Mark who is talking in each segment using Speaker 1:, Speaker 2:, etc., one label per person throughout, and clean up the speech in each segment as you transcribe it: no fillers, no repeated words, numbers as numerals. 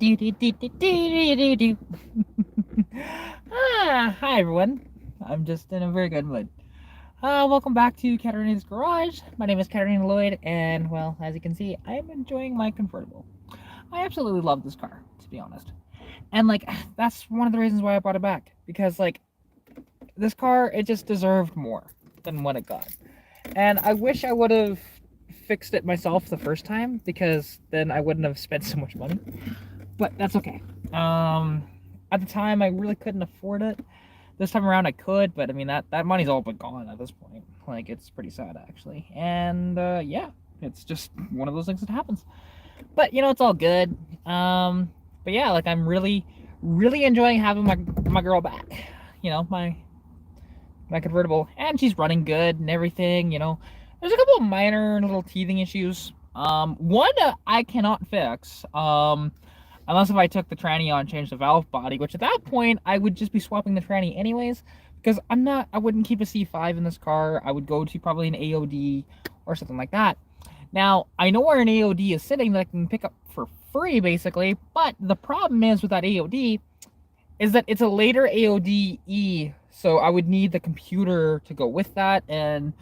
Speaker 1: Hi everyone. I'm just in a very good mood. Welcome back to Katarina's Garage. My name is Katarina Lloyd, and well, as you can see, I am enjoying my convertible. I absolutely love this car, to be honest. And that's one of the reasons why I brought it back. Because this car, it just deserved more than what it got. And I wish I would have fixed it myself the first time, because then I wouldn't have spent so much money. But that's okay. At the time, I really couldn't afford it. This time around, I could, but I mean that money's all but gone at this point. Like, it's pretty sad actually. And yeah, it's just one of those things that happens. But it's all good. But yeah, I'm really enjoying having my girl back. My convertible, and she's running good and everything. There's a couple of minor little teething issues. One I cannot fix. Unless if I took the tranny on and changed the valve body, which at that point I would just be swapping the tranny anyways, because I wouldn't keep a C5 in this car. I would go to probably an AOD or something like that. Now, I know where an AOD is sitting that I can pick up for free, basically, but the problem is with that AOD is that it's a later AOD-E, so I would need the computer to go with that, and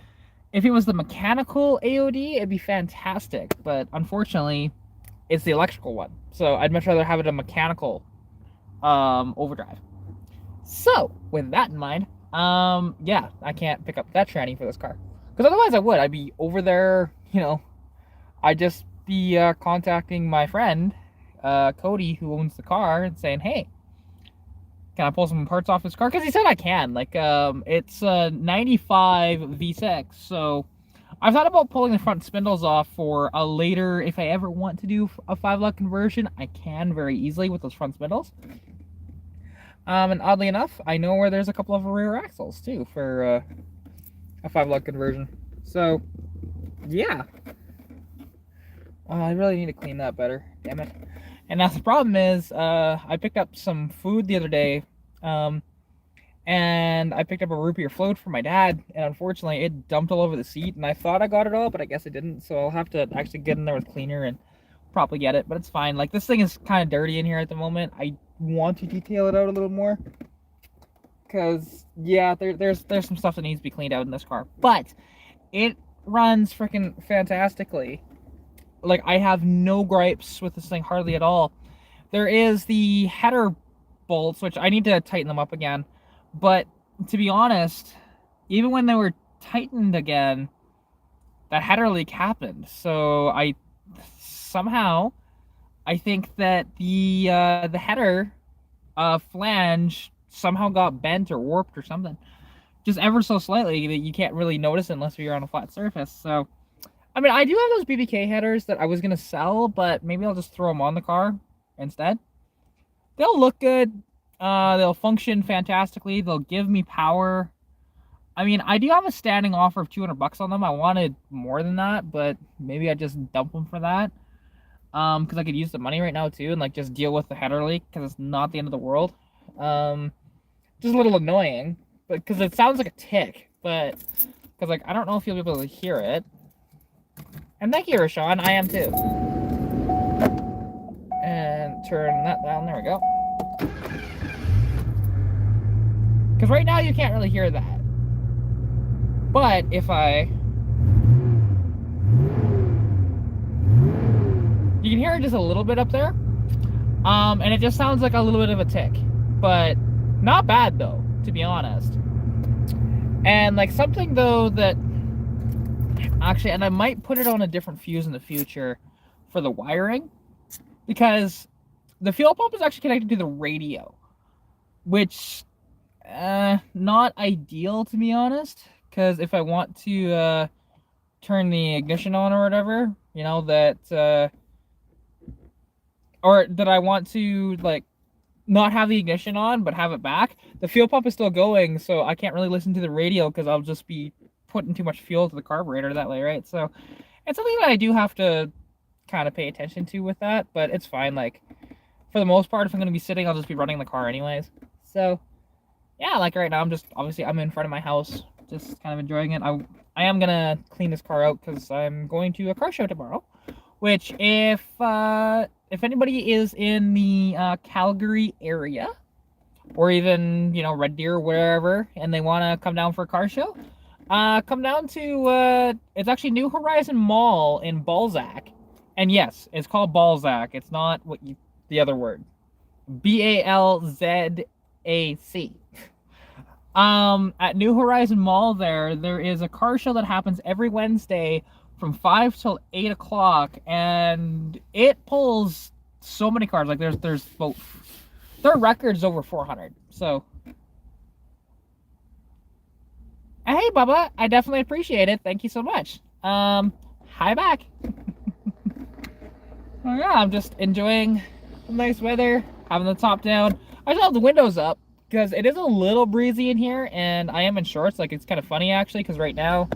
Speaker 1: if it was the mechanical AOD, it'd be fantastic, but unfortunately, it's the electrical one. So I'd much rather have it a mechanical overdrive. So with that in mind, yeah, I can't pick up that tranny for this car, because otherwise I would. I'd be over there, I'd just be contacting my friend Cody, who owns the car, and saying, hey, can I pull some parts off this car? Because he said I can. It's a 95 V6, so I've thought about pulling the front spindles off for a later, if I ever want to do a 5-lug conversion, I can very easily with those front spindles. And oddly enough, I know where there's a couple of rear axles too for a 5-lug conversion. So, yeah. I really need to clean that better, damn it. And now the problem is, I picked up some food the other day, and I picked up a root beer float for my dad, and unfortunately it dumped all over the seat, and I thought I got it all, but I guess I didn't, so I'll have to actually get in there with cleaner and probably get it, but it's fine. This thing is kind of dirty in here at the moment. I want to detail it out a little more, because yeah, there's some stuff that needs to be cleaned out in this car, but it runs freaking fantastically. I have no gripes with this thing hardly at all. There is the header bolts, which I need to tighten them up again. But to be honest, even when they were tightened again, that header leak happened. So I think that the header flange somehow got bent or warped or something, just ever so slightly, that you can't really notice it unless you're on a flat surface. So I mean, I do have those BBK headers that I was gonna sell, but maybe I'll just throw them on the car instead. They'll look good. They'll function fantastically. They'll give me power. I mean, I do have a standing offer of 200 bucks on them. I wanted more than that, but maybe I just dump them for that. Because I could use the money right now too, and just deal with the header leak, because it's not the end of the world. Just a little annoying, but because it sounds like a tick, but because I don't know if you'll be able to hear it. And thank you, Rashawn. I am too. And turn that down. There we go. Because right now you can't really hear that. But if you can hear it just a little bit up there. And it just sounds like a little bit of a tick. But not bad though, to be honest. And something though that actually, and I might put it on a different fuse in the future for the wiring, because the fuel pump is actually connected to the radio, which not ideal, to be honest, because if I want to turn the ignition on or whatever, or that I want to not have the ignition on but have it back, the fuel pump is still going, so I can't really listen to the radio because I'll just be putting too much fuel to the carburetor that way, right? So it's something that I do have to kind of pay attention to with that, but it's fine. For the most part, if I'm going to be sitting, I'll just be running the car anyways. So yeah, right now I'm in front of my house, just kind of enjoying it. I am going to clean this car out because I'm going to a car show tomorrow, which if if anybody is in the Calgary area, or even, you know, Red Deer or wherever, and they want to come down for a car show, come down to, it's actually New Horizon Mall in Balzac. And yes, it's called Balzac. It's not what you, the other word. Balzac. At New Horizon Mall there is a car show that happens every Wednesday from 5 till 8 o'clock, and it pulls so many cars. Like their record's over 400. So, hey Bubba, I definitely appreciate it. Thank you so much. Hi back. Oh yeah, I'm just enjoying the nice weather, having the top down. I still have the windows up because it is a little breezy in here, and I am in shorts. Like, it's kind of funny actually, because right now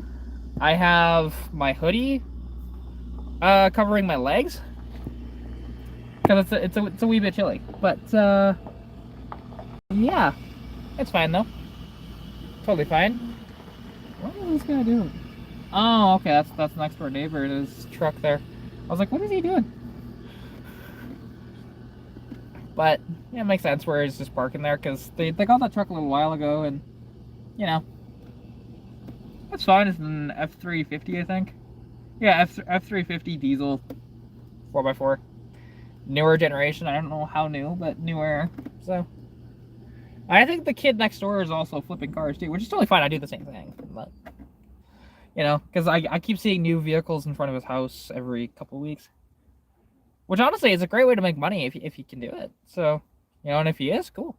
Speaker 1: I have my hoodie covering my legs because it's a wee bit chilly. But yeah, it's fine though. Totally fine. What is this guy doing? Oh, okay, that's next door neighbor in his truck there. I was like, what is he doing? But yeah, it makes sense where he's just parking there, because they got that truck a little while ago, and you know, it's fine. It's an F350, I think. Yeah, F350 diesel 4x4, newer generation. I don't know how new, but newer. So I think the kid next door is also flipping cars too, which is totally fine. I do the same thing, but you know, because I keep seeing new vehicles in front of his house every couple weeks. Which honestly is a great way to make money if you can do it. So, you know, and if he is, cool.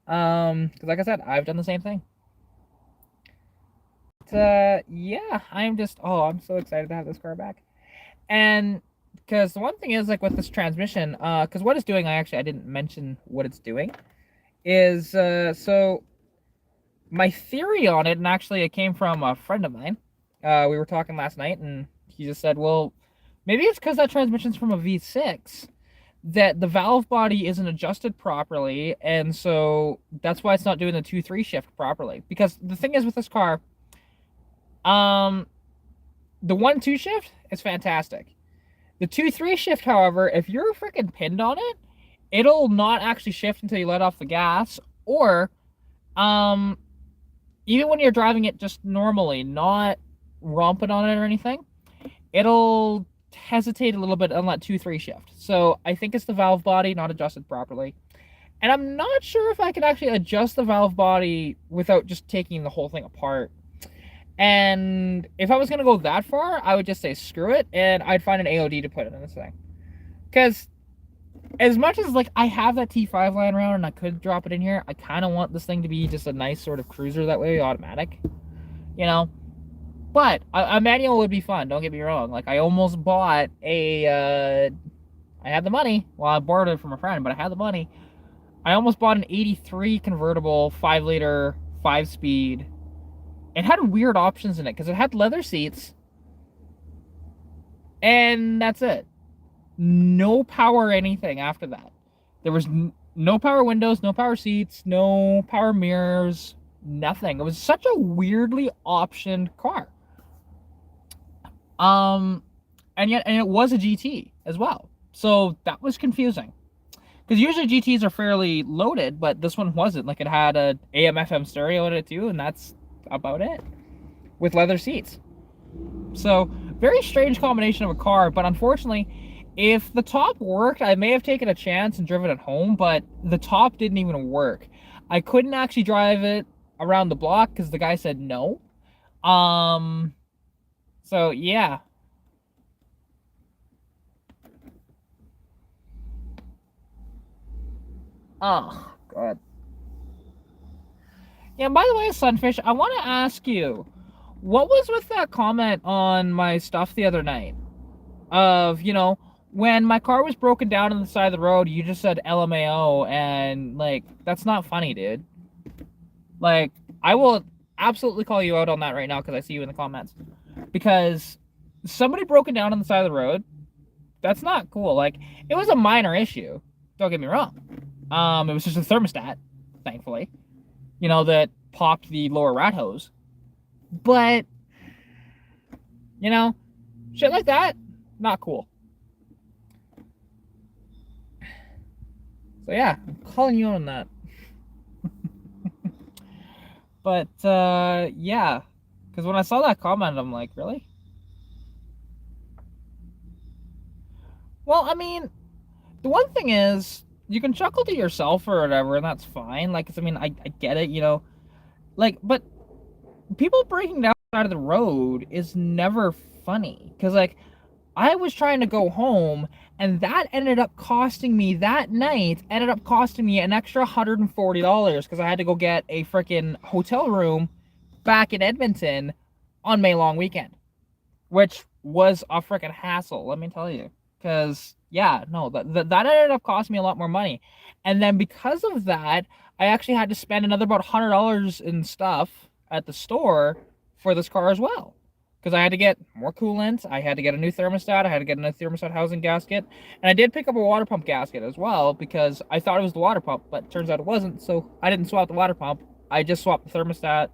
Speaker 1: Because like I said, I've done the same thing. But, yeah, I'm so excited to have this car back. And because the one thing is, like, with this transmission, because what it's doing, I didn't mention what it's doing, is, so my theory on it, and actually it came from a friend of mine. We were talking last night, and he just said, well, maybe it's because that transmission's from a V6, that the valve body isn't adjusted properly, and so that's why it's not doing the 2-3 shift properly. Because the thing is with this car, the 1-2 shift is fantastic. The 2-3 shift, however, if you're freaking pinned on it, it'll not actually shift until you let off the gas, or even when you're driving it just normally, not romping on it or anything, it'll hesitate a little bit on that 2-3 shift. So I think it's the valve body not adjusted properly. And I'm not sure if I could actually adjust the valve body without just taking the whole thing apart. And if I was going to go that far, I would just say screw it, and I'd find an AOD to put in this thing. Because as much as, like, I have that T5 lying around and I could drop it in here, I kind of want this thing to be just a nice sort of cruiser that way, automatic. You know? But a manual would be fun, don't get me wrong. Like, I almost bought I had the money. Well, I borrowed it from a friend, but I had the money. I almost bought an 83 convertible 5-liter 5-speed. It had weird options in it, because it had leather seats. And that's it. No power anything after that. There was no power windows, no power seats, no power mirrors, nothing. It was such a weirdly optioned car. And it was a GT as well. So that was confusing. Because usually GTs are fairly loaded, but this one wasn't. Like, it had a AM/FM stereo in it too, and that's about it. With leather seats. So, very strange combination of a car, but unfortunately, if the top worked, I may have taken a chance and driven it home, but the top didn't even work. I couldn't actually drive it around the block because the guy said no. So yeah. Oh, God. Yeah, by the way, Sunfish, I want to ask you, what was with that comment on my stuff the other night? Of, you know, when my car was broken down on the side of the road, you just said LMAO, and, like, that's not funny, dude. Like, I will absolutely call you out on that right now because I see you in the comments. Because somebody broken down on the side of the road, that's not cool. Like, it was a minor issue. Don't get me wrong. It was just a thermostat, thankfully. You know, that popped the lower rat hose. But, you know, shit like that, not cool. So yeah, I'm calling you on that. But yeah, because when I saw that comment, I'm like, really? Well, I mean, the one thing is, you can chuckle to yourself or whatever, and that's fine. Like, I mean, I get it, you know. Like, but people breaking down the side of the road is never funny. Because, like, I was trying to go home, and that ended up costing me, that night, ended up costing me an extra $140 because I had to go get a freaking hotel room back in Edmonton on May long weekend, which was a freaking hassle, let me tell you. Because, yeah, no, that ended up costing me a lot more money. And then because of that, I actually had to spend another about $100 in stuff at the store for this car as well. Because I had to get more coolant, I had to get a new thermostat, I had to get a new thermostat housing gasket, and I did pick up a water pump gasket as well because I thought it was the water pump, but it turns out it wasn't, so I didn't swap the water pump. I just swapped the thermostat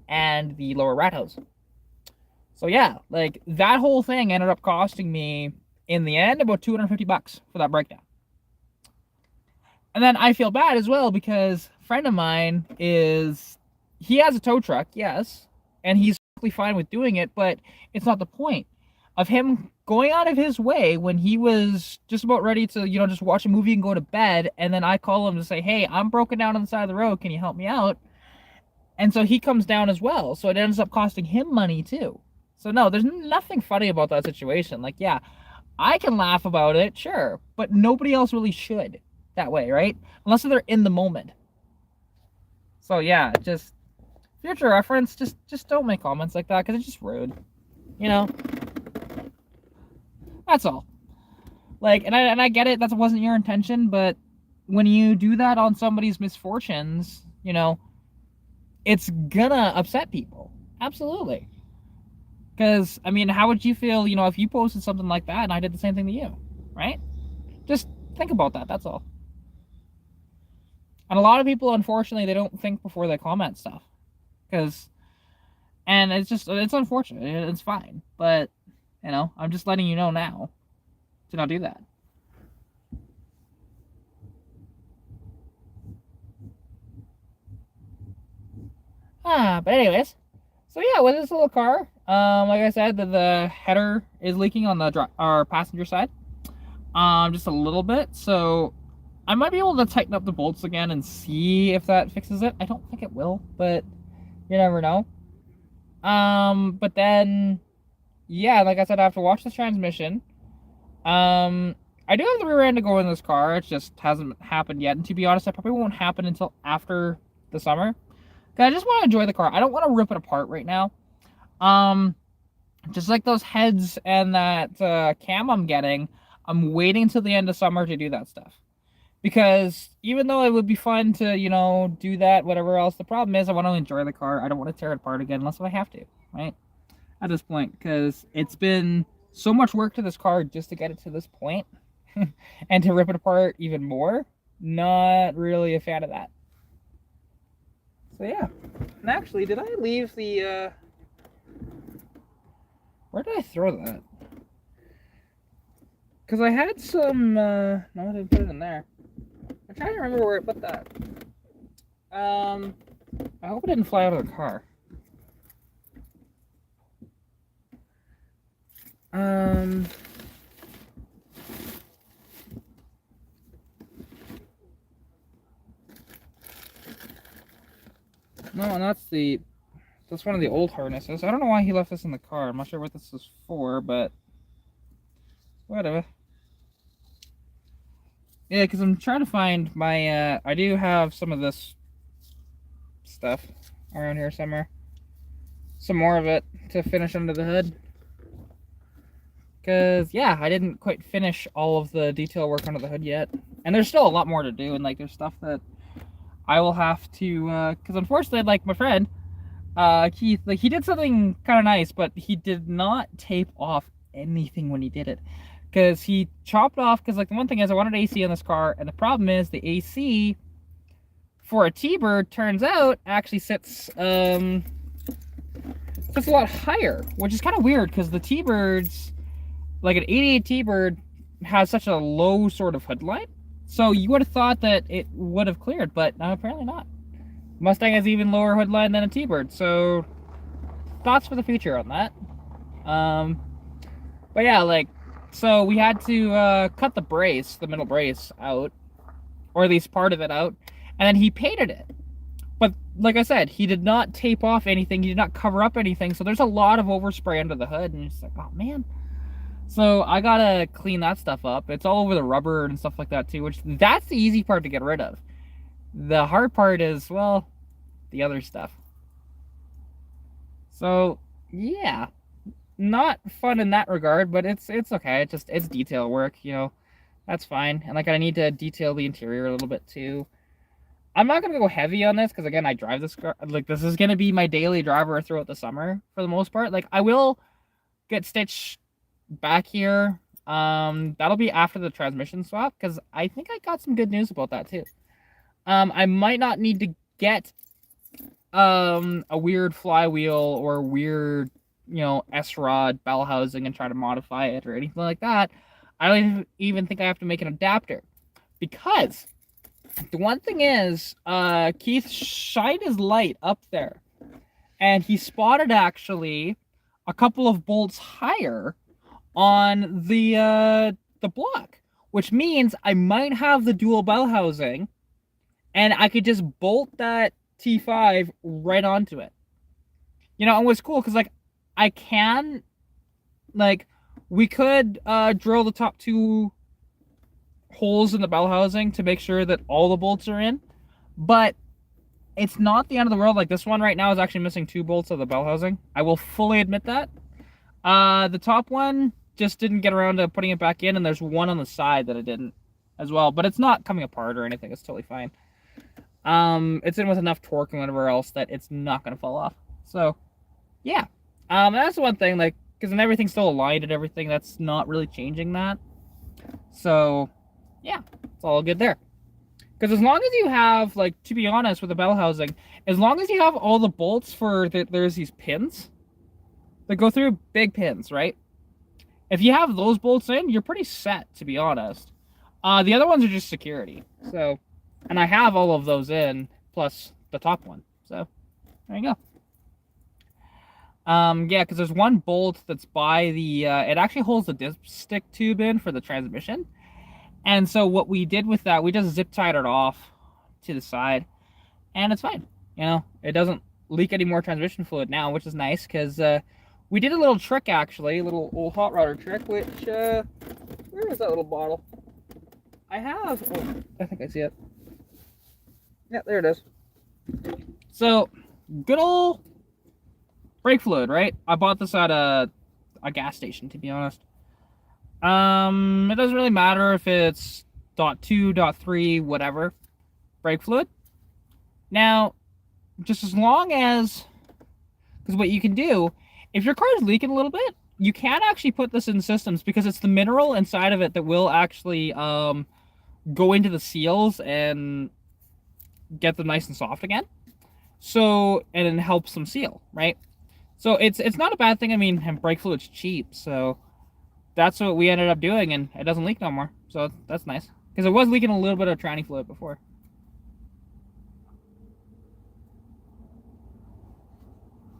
Speaker 1: and the lower rat hose. So yeah, like that whole thing ended up costing me in the end about $250 for that breakdown. And then I feel bad as well because a friend of mine he has a tow truck, yes, and he's perfectly fine with doing it, but it's not the point of him going out of his way when he was just about ready to, you know, just watch a movie and go to bed, and then I call him to say, hey, I'm broken down on the side of the road, can you help me out? And so he comes down as well, so it ends up costing him money too. So no, there's nothing funny about that situation. Like, yeah, I can laugh about it, sure, but nobody else really should that way, right? Unless they're in the moment. So yeah, just future reference, just don't make comments like that because it's just rude, you know. That's all. Like, and I get it, that wasn't your intention, but when you do that on somebody's misfortunes, you know, it's gonna upset people. Absolutely. Because, I mean, how would you feel, you know, if you posted something like that and I did the same thing to you, right? Just think about that, that's all. And a lot of people, unfortunately, they don't think before they comment stuff. And it's unfortunate, it's fine. But, you know, I'm just letting you know now to not do that. But anyways, so yeah, with this little car, like I said, the header is leaking on our passenger side, just a little bit. So I might be able to tighten up the bolts again and see if that fixes it. I don't think it will, but you never know. But then, yeah, like I said, I have to watch the transmission. I do have the rear end to go in this car. It just hasn't happened yet, and to be honest, it probably won't happen until after the summer. I just want to enjoy the car. I don't want to rip it apart right now. Just like those heads and that cam I'm getting, I'm waiting until the end of summer to do that stuff. Because even though it would be fun to, you know, do that, whatever else, the problem is I want to enjoy the car. I don't want to tear it apart again unless I have to, right? At this point, because it's been so much work to this car just to get it to this point and to rip it apart even more. Not really a fan of that. So yeah, and actually, did I leave the, where did I throw that? Because I had some, no, I didn't put it in there. I'm trying to remember where I put that. I hope it didn't fly out of the car. No, and that's one of the old harnesses. I don't know why he left this in the car. I'm not sure what this is for, but whatever. Yeah, because I'm trying to find my, I do have some of this stuff around here somewhere. Some more of it to finish under the hood. Because, yeah, I didn't quite finish all of the detail work under the hood yet. And there's still a lot more to do, and, like, there's stuff that I will have to, because unfortunately, like, my friend, Keith, like, he did something kind of nice, but he did not tape off anything when he did it. Because he chopped off, because, like, the one thing is I wanted AC on this car, and the problem is the AC for a T-Bird, turns out, actually sits a lot higher, which is kind of weird, because the T-Birds, like an 88 T-Bird, has such a low sort of hood line. So you would have thought that it would have cleared, but apparently not. Mustang has even lower hood line than a T-Bird, so thoughts for the future on that. But yeah, like, so we had to cut the brace, the middle brace, out, or at least part of it out, and then he painted it. But like I said, he did not tape off anything, he did not cover up anything, so there's a lot of overspray under the hood, and it's like, oh man. So I gotta clean that stuff up. It's all over the rubber and stuff like that too, which that's the easy part to get rid of. The hard part is, well, the other stuff. So yeah, not fun in that regard, but it's okay. It's detail work, you know. That's fine. And like I need to detail the interior a little bit too. I'm not gonna go heavy on this because again I drive this car. Like this is gonna be my daily driver throughout the summer for the most part. Like I will get stitched back here. That'll be after the transmission swap because I think I got some good news about that too. I might not need to get a weird flywheel or weird, you know, S-rod bell housing and try to modify it or anything like that. I don't even think I have to make an adapter because the one thing is, Keith shined his light up there and he spotted actually a couple of bolts higher on the block, which means I might have the dual bell housing and I could just bolt that T5 right onto it. You know, and what's cool because like I can, like, we could drill the top two holes in the bell housing to make sure that all the bolts are in, but it's not the end of the world. Like this one right now is actually missing 2 bolts of the bell housing. I will fully admit that. The top one just didn't get around to putting it back in, and there's one on the side that I didn't as well, but it's not coming apart or anything. It's totally fine. It's in with enough torque and whatever else that it's not going to fall off. So yeah, that's one thing, like, because then everything's still aligned and everything, that's not really changing that. So yeah, it's all good there. Because as long as you have, like, to be honest with the bell housing, as long as you have all the bolts for there's these pins that go through, big pins, right? If you have those bolts in, you're pretty set, to be honest. The other ones are just security. So, and I have all of those in, plus the top one. So, there you go. Yeah, because there's one bolt that's by the, it actually holds the dipstick tube in for the transmission. And so what we did with that, we just zip tied it off to the side, and it's fine. You know, it doesn't leak any more transmission fluid now, which is nice, because we did a little trick, actually, a little old hot rodder trick, which, where is that little bottle? I have, oh, I think I see it. Yeah, there it is. So, good old brake fluid, right? I bought this at a gas station, to be honest. It doesn't really matter if it's .2, .3, whatever. Brake fluid. Now, just as long as, because what you can do, if your car is leaking a little bit, you can actually put this in systems because it's the mineral inside of it that will actually go into the seals and get them nice and soft again. So, and it helps them seal, right? So it's not a bad thing. I mean, and brake fluid's cheap, so that's what we ended up doing, and it doesn't leak no more. So that's nice. Because it was leaking a little bit of tranny fluid before.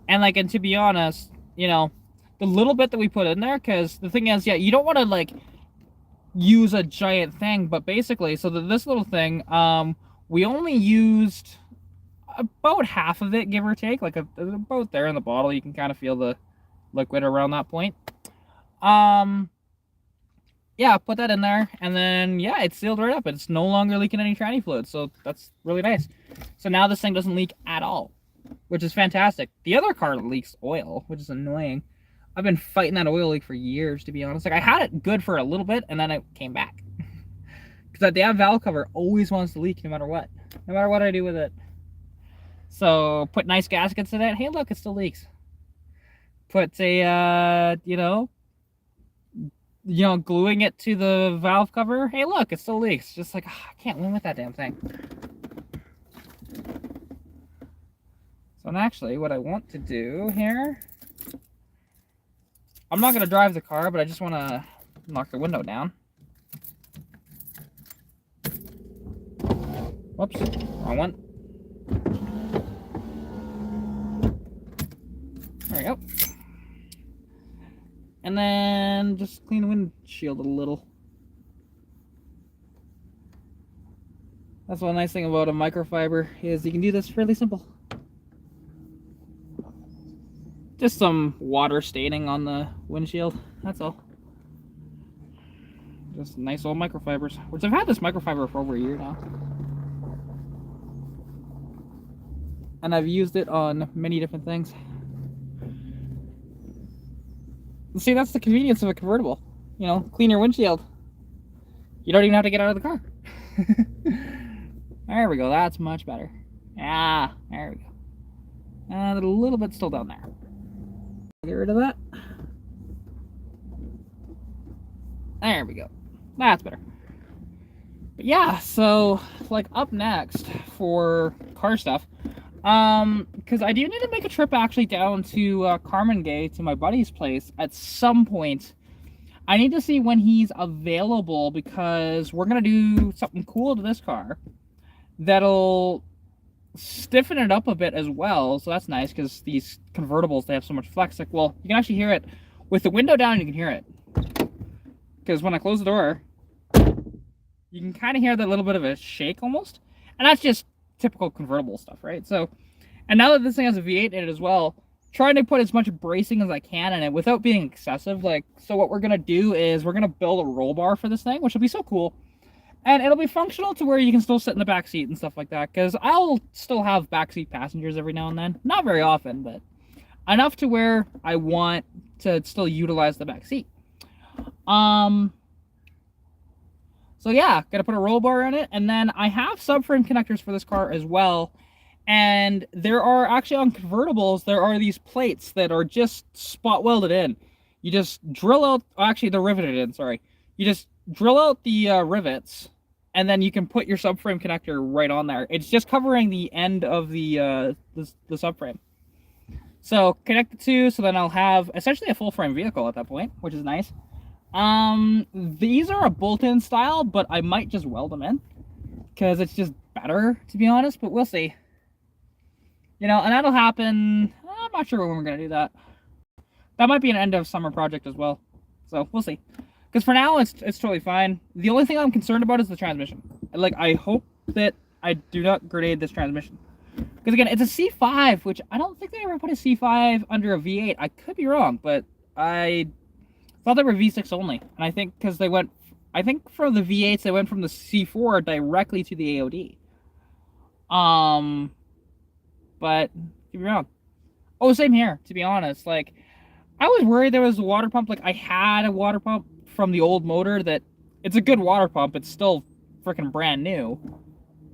Speaker 1: And like, and to be honest, you know, the little bit that we put in there, because the thing is, yeah, you don't want to like use a giant thing, but basically, so that this little thing, we only used about half of it, give or take, like about there in the bottle. You can kind of feel the liquid around that point. Yeah, put that in there, and then yeah, it's sealed right up. It's no longer leaking any tranny fluid, so that's really nice. So now this thing doesn't leak at all, which is fantastic. The other car leaks oil, which is annoying. I've been fighting that oil leak for years, to be honest. Like, I had it good for a little bit, and then it came back. Because that damn valve cover always wants to leak no matter what. No matter what I do with it. So, put nice gaskets in it. Hey, look, it still leaks. Put a, you know, gluing it to the valve cover. Hey, look, it still leaks. Just like, I can't win with that damn thing. So, and actually, what I want to do here, I'm not going to drive the car, but I just want to knock the window down. Whoops, wrong one. There we go. And then just clean the windshield a little. That's one nice thing about a microfiber is you can do this fairly simple. Just some water staining on the windshield, that's all. Just nice old microfibers, which I've had this microfiber for over a year now. And I've used it on many different things. See, that's the convenience of a convertible. You know, clean your windshield. You don't even have to get out of the car. There we go, that's much better. Yeah, there we go. And a little bit still down there. Get rid of that. There we go. That's better. But yeah, so like up next for car stuff, because I do need to make a trip actually down to Carmen Gay to my buddy's place at some point. I need to see when he's available because we're gonna do something cool to this car that'll stiffen it up a bit as well. So that's nice because these convertibles, they have so much flex. Like, well, you can actually hear it with the window down. You can hear it because when I close the door, you can kind of hear that little bit of a shake almost, and that's just typical convertible stuff, right? So, and now that this thing has a V8 in it as well, trying to put as much bracing as I can in it without being excessive. Like, so what we're gonna do is we're gonna build a roll bar for this thing, which will be so cool, and it'll be functional to where you can still sit in the back seat and stuff like that. Because I'll still have backseat passengers every now and then, not very often, but enough to where I want to still utilize the back seat. So yeah, gotta put a roll bar in it, and then I have subframe connectors for this car as well. And there are actually on convertibles, there are these plates that are just spot welded in. You just drill out, actually they're riveted in, sorry. You just drill out the rivets, and then you can put your subframe connector right on there. It's just covering the end of the subframe. So connect the two, so then I'll have essentially a full frame vehicle at that point, which is nice. These are a bolt-in style, but I might just weld them in because it's just better, to be honest, but we'll see. You know, and that'll happen, I'm not sure when we're going to do that. That might be an end of summer project as well. So, we'll see. Because for now, it's totally fine. The only thing I'm concerned about is the transmission. Like, I hope that I do not grenade this transmission. Because again, it's a C5, which I don't think they ever put a C5 under a V8. I could be wrong, but I thought they were V6 only. And I think because they went, I think for the V8s, they went from the C4 directly to the AOD. But could be wrong. Oh, same here, to be honest. Like, I was worried there was a water pump. Like, I had a water pump from the old motor that, it's a good water pump. It's still freaking brand new.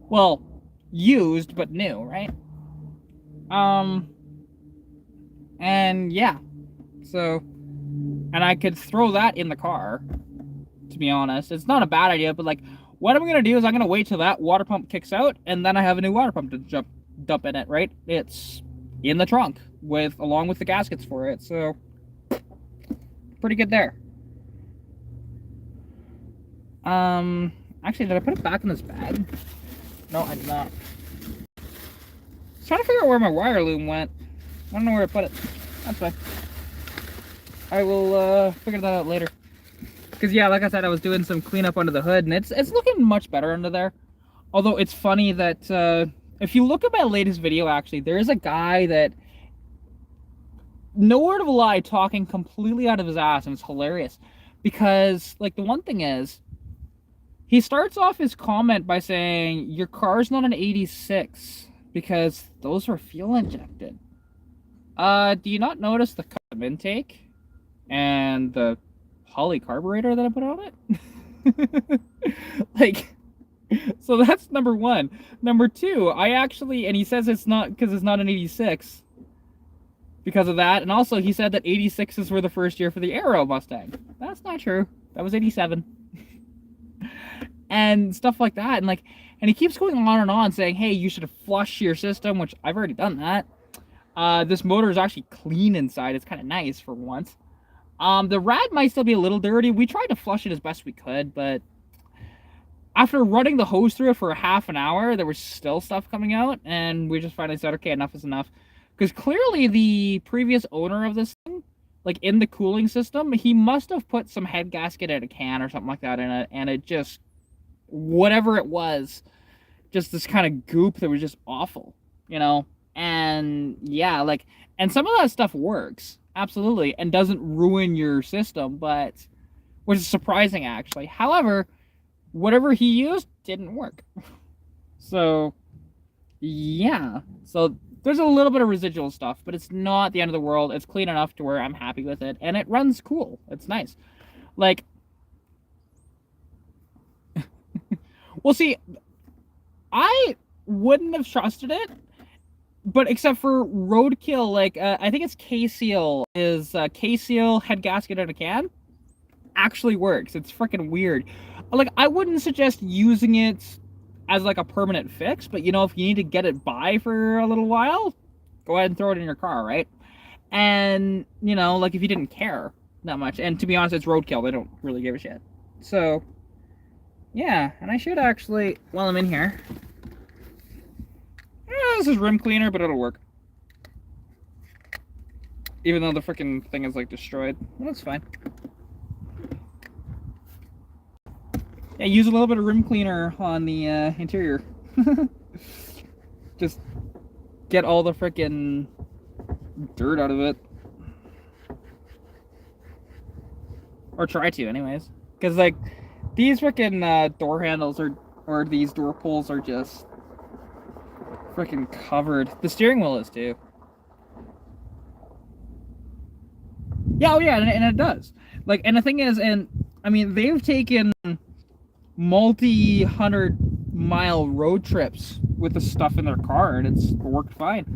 Speaker 1: Well, used, but new, right? And yeah. So, and I could throw that in the car, to be honest. It's not a bad idea, but like, what I'm going to do is I'm going to wait till that water pump kicks out, and then I have a new water pump to dump in it, right? It's in the trunk along with the gaskets for it, so pretty good there. Actually, did I put it back in this bag? No, I did not. I was trying to figure out where my wire loom went. I don't know where I put it. That's fine. I will figure that out later. Because yeah, like I said, I was doing some cleanup under the hood, and it's looking much better under there. Although it's funny that if you look at my latest video, actually, there's a guy that, no word of a lie, talking completely out of his ass, and it's hilarious. Because, like, the one thing is, he starts off his comment by saying, your car's not an 86, because those are fuel injected. Do you not notice the custom intake and the poly carburetor that I put on it? Like, so that's number one. Number two, I actually, and he says it's not because it's not an 86 because of that. And also he said that 86s were the first year for the Aero Mustang. That's not true. That was 87. And stuff like that. And like, and he keeps going on and on saying, hey, you should flush your system, which I've already done that. This motor is actually clean inside. It's kind of nice for once. The rad might still be a little dirty. We tried to flush it as best we could, but after running the hose through it for half an hour, there was still stuff coming out, and we just finally said, okay, enough is enough. Because clearly the previous owner of this thing, like in the cooling system, he must have put some head gasket in a can or something like that in it, and it just, whatever it was, just this kind of goop that was just awful, you know? And yeah, like, and some of that stuff works, absolutely, and doesn't ruin your system, but, which is surprising actually. However, whatever he used didn't work. So, yeah. So, there's a little bit of residual stuff, but it's not the end of the world. It's clean enough to where I'm happy with it, and it runs cool. It's nice. Like, well, see, I wouldn't have trusted it, but except for roadkill, like, I think it's K-Seal, is K-Seal head gasket in a can. Actually works. It's freaking weird. Like, I wouldn't suggest using it as like a permanent fix, but you know, if you need to get it by for a little while, go ahead and throw it in your car, right? And you know, like, if you didn't care that much, and to be honest, it's roadkill, they don't really give a shit. So yeah, and I should actually, while I'm in here, this is rim cleaner, but it'll work, even though the freaking thing is like destroyed. Well, that's fine. Yeah, use a little bit of rim cleaner on the interior. Just get all the frickin' dirt out of it. Or try to, anyways. Because, like, these frickin' door handles or these door pulls are just frickin' covered. The steering wheel is too. Yeah, oh yeah, and it does. Like, and the thing is, and I mean, they've taken multi-hundred-mile road trips with the stuff in their car, and it's worked fine.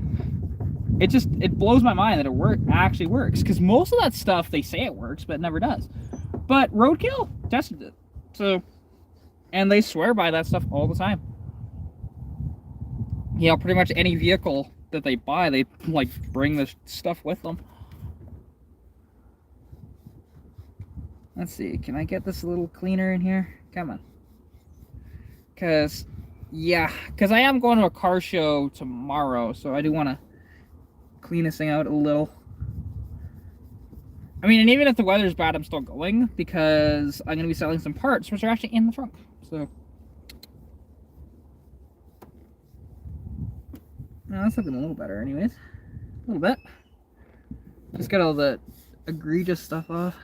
Speaker 1: It blows my mind that it actually works, because most of that stuff, they say it works, but it never does. But roadkill tested it, so, and they swear by that stuff all the time. You know, pretty much any vehicle that they buy, they like bring this stuff with them. Let's see, can I get this a little cleaner in here? Come on. Because, yeah, because I am going to a car show tomorrow, so I do want to clean this thing out a little. I mean, and even if the weather's bad, I'm still going, because I'm going to be selling some parts, which are actually in the trunk, so. No, that's looking a little better anyways. A little bit. Just got all the egregious stuff off.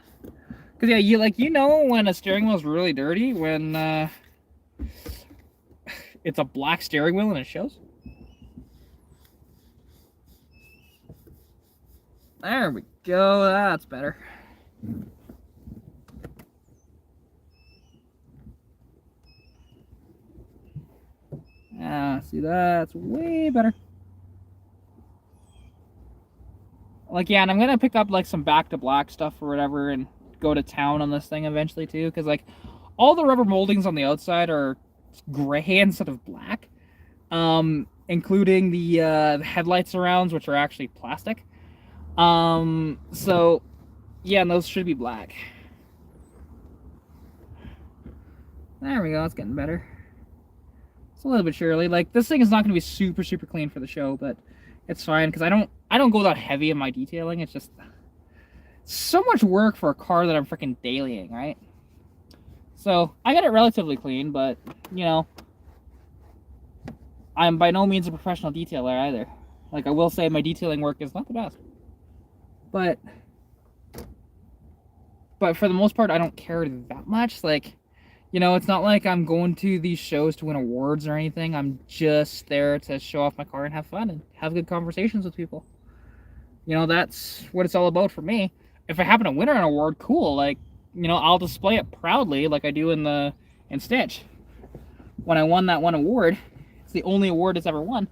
Speaker 1: Because, yeah, you know when a steering wheel is really dirty, when it's a black steering wheel and it shows. There we go, that's better. See, that's way better. Like, yeah, and I'm gonna pick up like some back to black stuff or whatever and go to town on this thing eventually too, because like all the rubber moldings on the outside are gray instead of black, including the headlight surrounds, which are actually plastic. So yeah, and those should be black. There we go, it's getting better. It's a little bit surely. Like, this thing is not going to be super clean for the show, but it's fine, because I don't go that heavy in my detailing. It's just so much work for a car that I'm freaking dailying, right? So I got it relatively clean, but you know, I'm by no means a professional detailer either. Like, I will say my detailing work is not the best, but for the most part, I don't care that much. Like, you know, it's not like I'm going to these shows to win awards or anything. I'm just there to show off my car and have fun and have good conversations with people. You know, that's what it's all about for me. If I happen to win an award, cool. Like, you know, I'll display it proudly like I do in Stitch. When I won that one award, it's the only award it's ever won.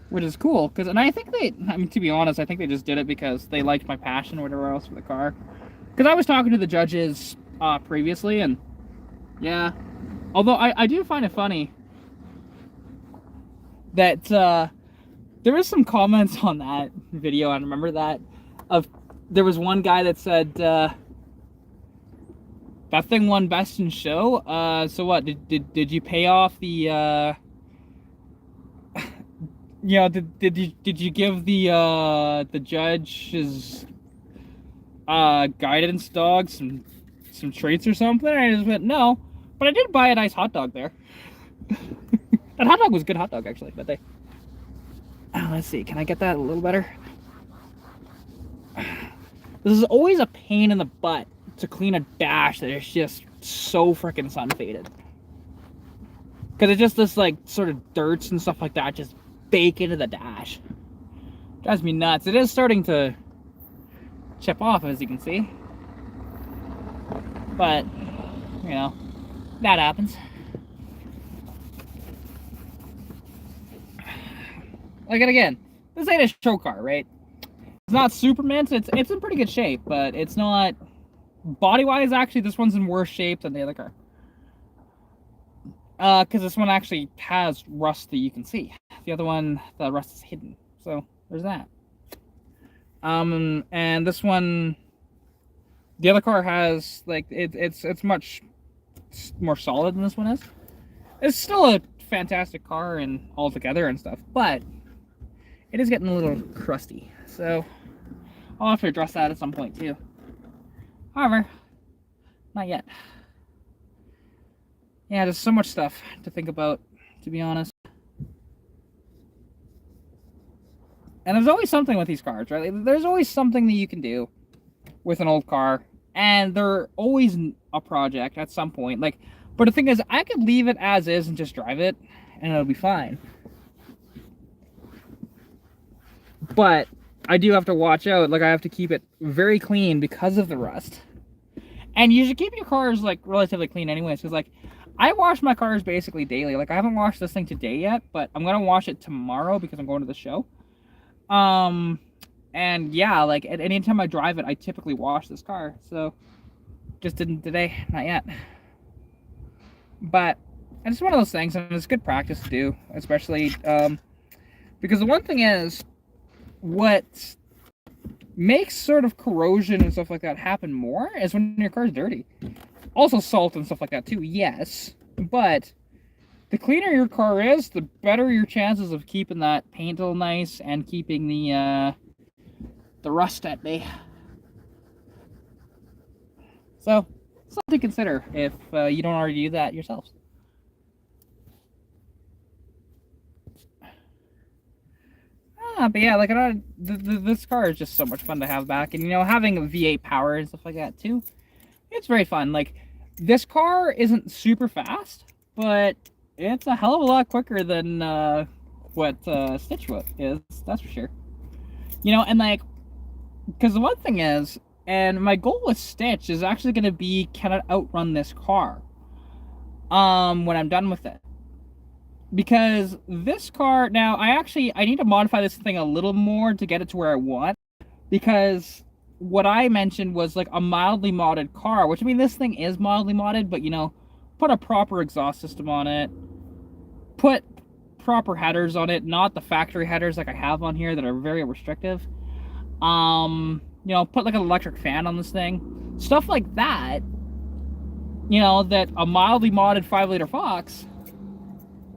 Speaker 1: Which is cool, and I think I mean, to be honest, I think they just did it because they liked my passion or whatever else for the car. Because I was talking to the judges previously, and yeah, although I do find it funny that there was some comments on that video, I remember that, there was one guy that said that that thing won best in show. So what did you pay off the you know, did you give the judge his guidance dog some treats or something? And I just went, no, but I did buy a nice hot dog there. That hot dog was a good hot dog actually that day. Let's see, can I get that a little better? This is always a pain in the butt to clean a dash that is just so freaking sun faded. Because it just this like sort of dirts and stuff like that just bake into the dash. Drives me nuts. It is starting to chip off, as you can see. But, you know, that happens. Like, and again, this ain't a show car, right? It's not Superman's. It's in pretty good shape, but it's not... Body-wise, actually, this one's in worse shape than the other car. Because this one actually has rust that you can see. The other one, the rust is hidden. So, there's that. And this one... The other car has, like, it's much more solid than this one is. It's still a fantastic car and all together and stuff, but it is getting a little crusty. So, I'll have to address that at some point, too. However, not yet. Yeah, there's so much stuff to think about, to be honest. And there's always something with these cars, right? There's always something that you can do with an old car. And they're always a project at some point. Like, but the thing is, I could leave it as is and just drive it, and it'll be fine. But I do have to watch out. Like, I have to keep it very clean because of the rust. And you should keep your cars, like, relatively clean anyways. Because, like, I wash my cars basically daily. Like, I haven't washed this thing today yet, but I'm going to wash it tomorrow because I'm going to the show. And yeah, like, at any time I drive it, I typically wash this car. So, just didn't today. Not yet. But, it's one of those things, and it's good practice to do. Especially, because the one thing is, what makes sort of corrosion and stuff like that happen more is when your car's dirty. Also salt and stuff like that too, yes. But the cleaner your car is, the better your chances of keeping that paint all nice and keeping the rust at bay. So, something to consider if you don't already do that yourselves. But yeah, like, this car is just so much fun to have back. And, you know, having a V8 power and stuff like that, too, it's very fun. Like, this car isn't super fast, but it's a hell of a lot quicker than what Stitch is, that's for sure. You know, and, like, because the one thing is, and my goal with Stitch is actually going to be, can it outrun this car when I'm done with it? Because this car, now, I need to modify this thing a little more to get it to where I want. Because what I mentioned was, like, a mildly modded car. Which, I mean, this thing is mildly modded, but, you know, put a proper exhaust system on it. Put proper headers on it, not the factory headers like I have on here that are very restrictive. You know, put, like, an electric fan on this thing. Stuff like that, you know, that a mildly modded 5-liter Fox...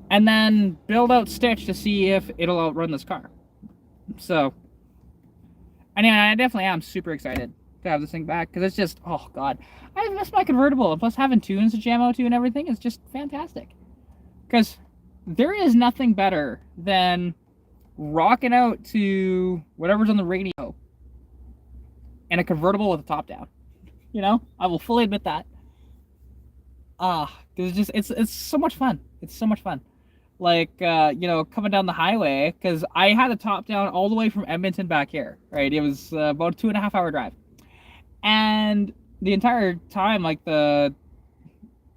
Speaker 1: And then build out Stitch to see if it'll outrun this car. So, anyway, I definitely am super excited to have this thing back. Because it's just, oh god. I miss my convertible. And plus having tunes to jam out to and everything is just fantastic. Because there is nothing better than rocking out to whatever's on the radio. And a convertible with a top down. You know? I will fully admit that. Because it's so much fun. It's so much fun. Like, you know, coming down the highway, because I had a top down all the way from Edmonton back here, right? It was about a 2.5 hour drive. And the entire time, like, you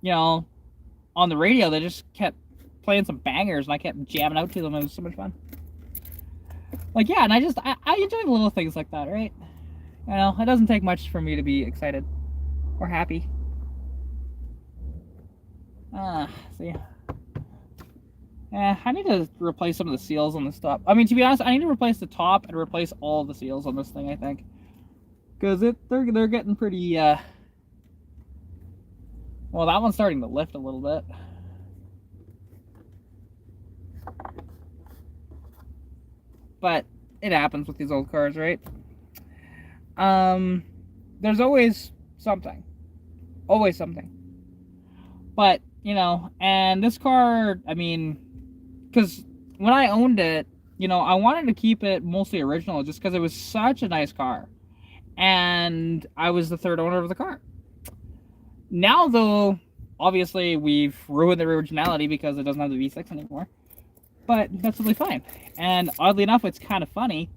Speaker 1: know, on the radio, they just kept playing some bangers, and I kept jamming out to them. It was so much fun. Like, yeah, and I enjoy the little things like that, right? You know, it doesn't take much for me to be excited or happy. See. Yeah, I need to replace some of the seals on this top. I mean, to be honest, I need to replace the top and replace all the seals on this thing, I think. Because they're getting pretty, Well, that one's starting to lift a little bit. But it happens with these old cars, right? There's always something. Always something. But, you know, and this car, I mean, because when I owned it, you know, I wanted to keep it mostly original just because it was such a nice car. And I was the third owner of the car. Now, though, obviously we've ruined the originality because it doesn't have the V6 anymore. But that's totally fine. And oddly enough, it's kind of funny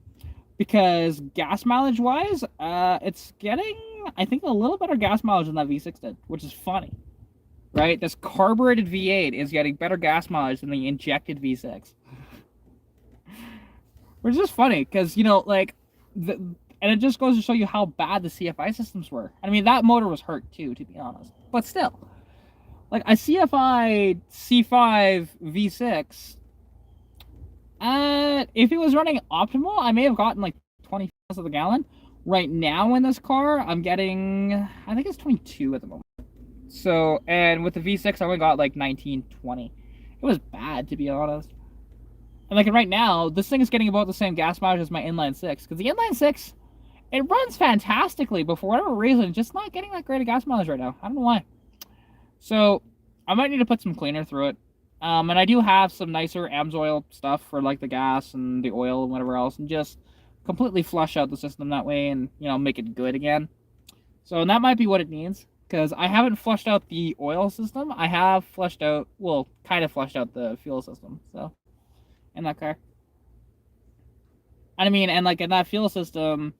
Speaker 1: because gas mileage wise, it's getting, I think, a little better gas mileage than that V6 did, which is funny, right? This carbureted V8 is getting better gas mileage than the injected V6, which is funny because, you know, like, and it just goes to show you how bad the CFI systems were. I mean, that motor was hurt too, to be honest, but still, like a CFI C5 V6. If it was running optimal, I may have gotten like 20 miles of the gallon. Right now in this car, I'm getting, I think it's 22 at the moment. So, and with the V6, I only got like 19, 20. It was bad, to be honest. And like right now, this thing is getting about the same gas mileage as my inline six. Because the inline six, it runs fantastically, but for whatever reason, it's just not getting that great of gas mileage right now. I don't know why. So, I might need to put some cleaner through it. And I do have some nicer AMSOIL stuff for like the gas and the oil and whatever else, and just completely flush out the system that way and, you know, make it good again. So, and that might be what it needs, because I haven't flushed out the oil system. I have flushed out, well, kind of flushed out the fuel system, so, in that car. And I mean, and like in that fuel system,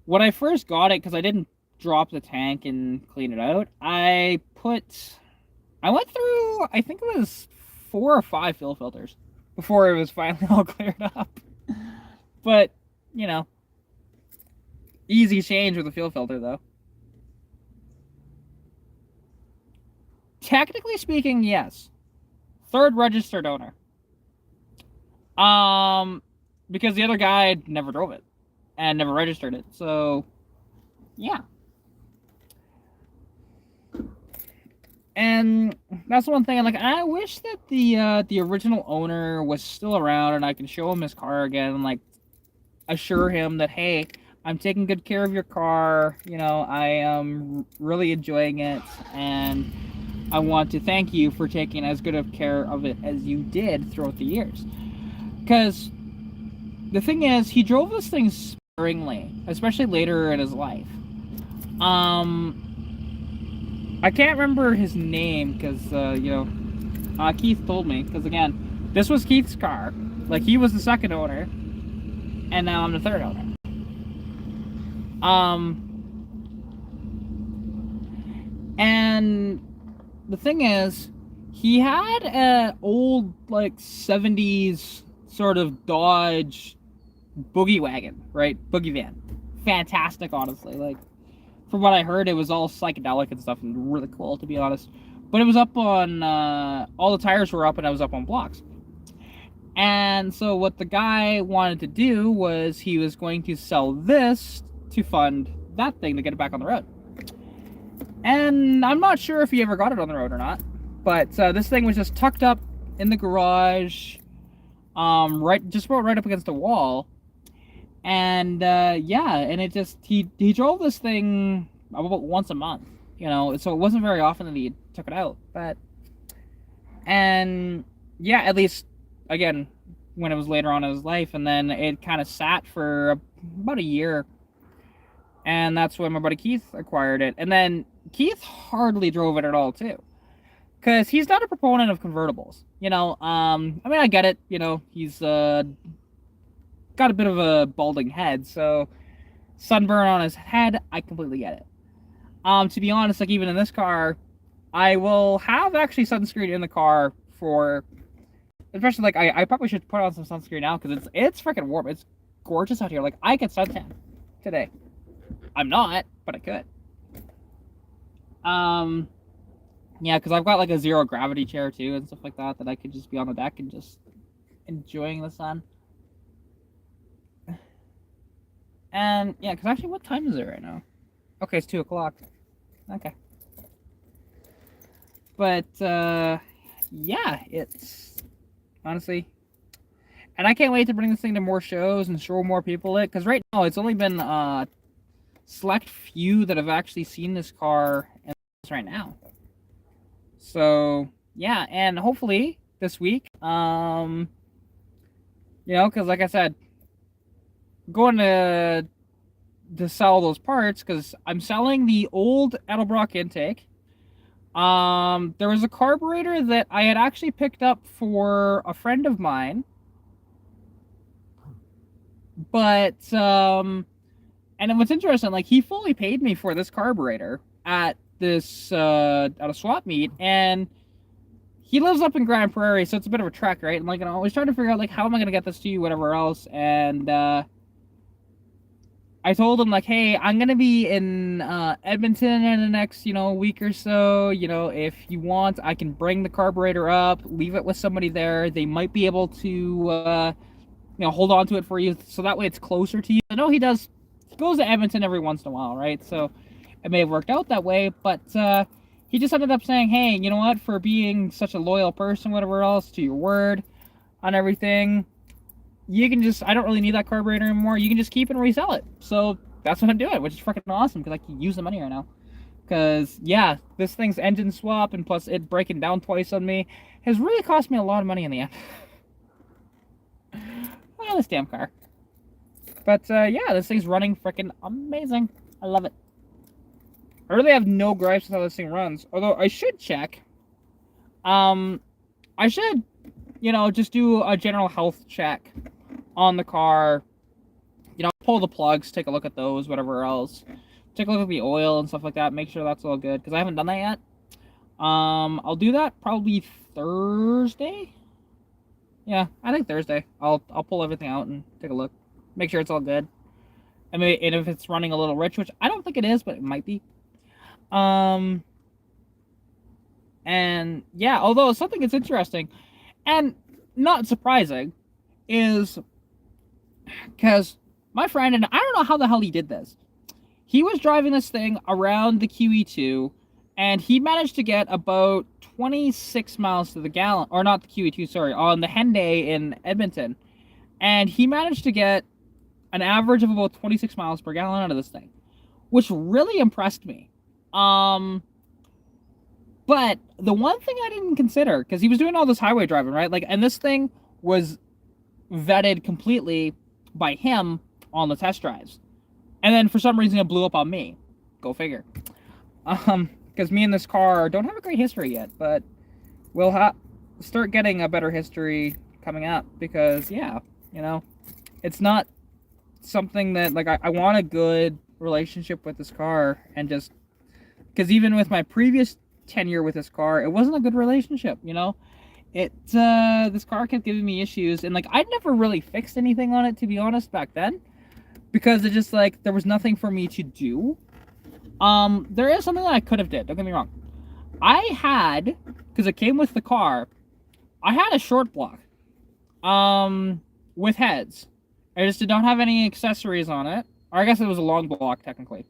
Speaker 1: when I first got it, because I didn't drop the tank and clean it out, I went through, I think it was 4 or 5 fuel filters before it was finally all cleared up. But, you know, easy change with a fuel filter, though. Technically speaking, yes. Third registered owner. Because the other guy never drove it and never registered it. So, yeah. And that's one thing. Like, I wish that the original owner was still around and I can show him his car again and like assure him that, hey, I'm taking good care of your car. You know, I am really enjoying it, and I want to thank you for taking as good of care of it as you did throughout the years. Because the thing is, he drove this thing sparingly, especially later in his life. I can't remember his name because, you know, Keith told me. Because, again, this was Keith's car. Like, he was the second owner, and now I'm the third owner. And the thing is, he had an old, like, 70s sort of Dodge boogie wagon, right? Boogie van. Fantastic, honestly. Like, from what I heard, it was all psychedelic and stuff and really cool, to be honest. But it was up on, all the tires were up and I was up on blocks. And so what the guy wanted to do was he was going to sell this to fund that thing to get it back on the road. And I'm not sure if he ever got it on the road or not. But this thing was just tucked up in the garage, just about right up against the wall. And yeah, and it just he drove this thing about once a month, you know, so it wasn't very often that he took it out. But and yeah, at least again when it was later on in his life, and then it kind of sat for about a year, and that's when my buddy Keith acquired it. And then Keith hardly drove it at all too, because he's not a proponent of convertibles. You know, I mean, I get it. You know, he's got a bit of a balding head, so sunburn on his head, I completely get it. To be honest, like even in this car, I will have actually sunscreen in the car for, especially like I probably should put on some sunscreen now because it's freaking warm. It's gorgeous out here. Like I could suntan today. I'm not, but I could. Yeah, because I've got like a zero gravity chair too and stuff like that I could just be on the deck and just enjoying the sun. And yeah, because actually, what time is it right now? Okay, it's 2 o'clock. Okay. But yeah, it's honestly, and I can't wait to bring this thing to more shows and show more people it. Because right now it's only been select few that have actually seen this car right now. So yeah, and hopefully this week, because like I said, going to sell those parts because I'm selling the old Edelbrock intake. There was a carburetor that I had actually picked up for a friend of mine, but and then what's interesting, like he fully paid me for this carburetor at this at a swap meet, and he lives up in Grand Prairie, so it's a bit of a trek, right? And like, I was trying to figure out like how am I gonna get this to you, whatever else, and I told him like, hey, I'm gonna be in Edmonton in the next, week or so. If you want, I can bring the carburetor up, leave it with somebody there. They might be able to, hold on to it for you, so that way it's closer to you. I know he does. He goes to Edmonton every once in a while, right? So it may have worked out that way, but he just ended up saying, hey, you know what? For being such a loyal person, whatever else, to your word on everything, you can just, I don't really need that carburetor anymore. You can just keep it and resell it. So that's what I'm doing, which is freaking awesome because I can use the money right now. Because, yeah, this thing's engine swap and plus it breaking down twice on me has really cost me a lot of money in the end. Oh, this damn car. But, yeah, this thing's running freaking amazing. I love it. I really have no gripes with how this thing runs. Although I should check. I should, just do a general health check on the car, pull the plugs, take a look at those, whatever else, take a look at the oil and stuff like that, make sure that's all good, because I haven't done that yet. I'll do that probably Thursday. Yeah, I think Thursday. I'll pull everything out and take a look, make sure it's all good. I mean, and if it's running a little rich, which I don't think it is, but it might be. And yeah, although something that's interesting and not surprising is because my friend, and I don't know how the hell he did this, he was driving this thing around the QE2 and he managed to get about 26 miles to the gallon, or not the QE2, sorry, on the Hyundai in Edmonton, and he managed to get an average of about 26 miles per gallon out of this thing, which really impressed me. But the one thing I didn't consider, because he was doing all this highway driving, right? Like, and this thing was vetted completely by him on the test drives. And then for some reason it blew up on me. Go figure. Because me and this car don't have a great history yet, but we'll start getting a better history coming up because, yeah, it's not something that, like, I want a good relationship with this car, and just, because even with my previous tenure with this car, it wasn't a good relationship, this car kept giving me issues, and like I'd never really fixed anything on it, to be honest, back then, because it just, like, there was nothing for me to do. There is something that I could have did, don't get me wrong. I had, because it came with the car, I had a short block with heads. I just did not have any accessories on it, or I guess it was a long block technically,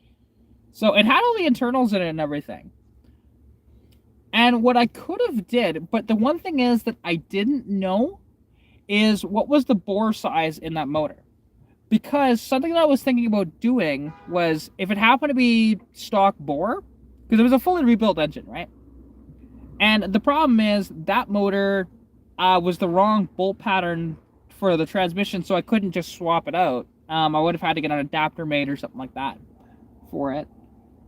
Speaker 1: so it had all the internals in it and everything. And what I could have did, but the one thing is that I didn't know, is what was the bore size in that motor. Because something that I was thinking about doing was, if it happened to be stock bore, because it was a fully rebuilt engine, right? And the problem is that motor was the wrong bolt pattern for the transmission, so I couldn't just swap it out. I would have had to get an adapter made or something like that for it,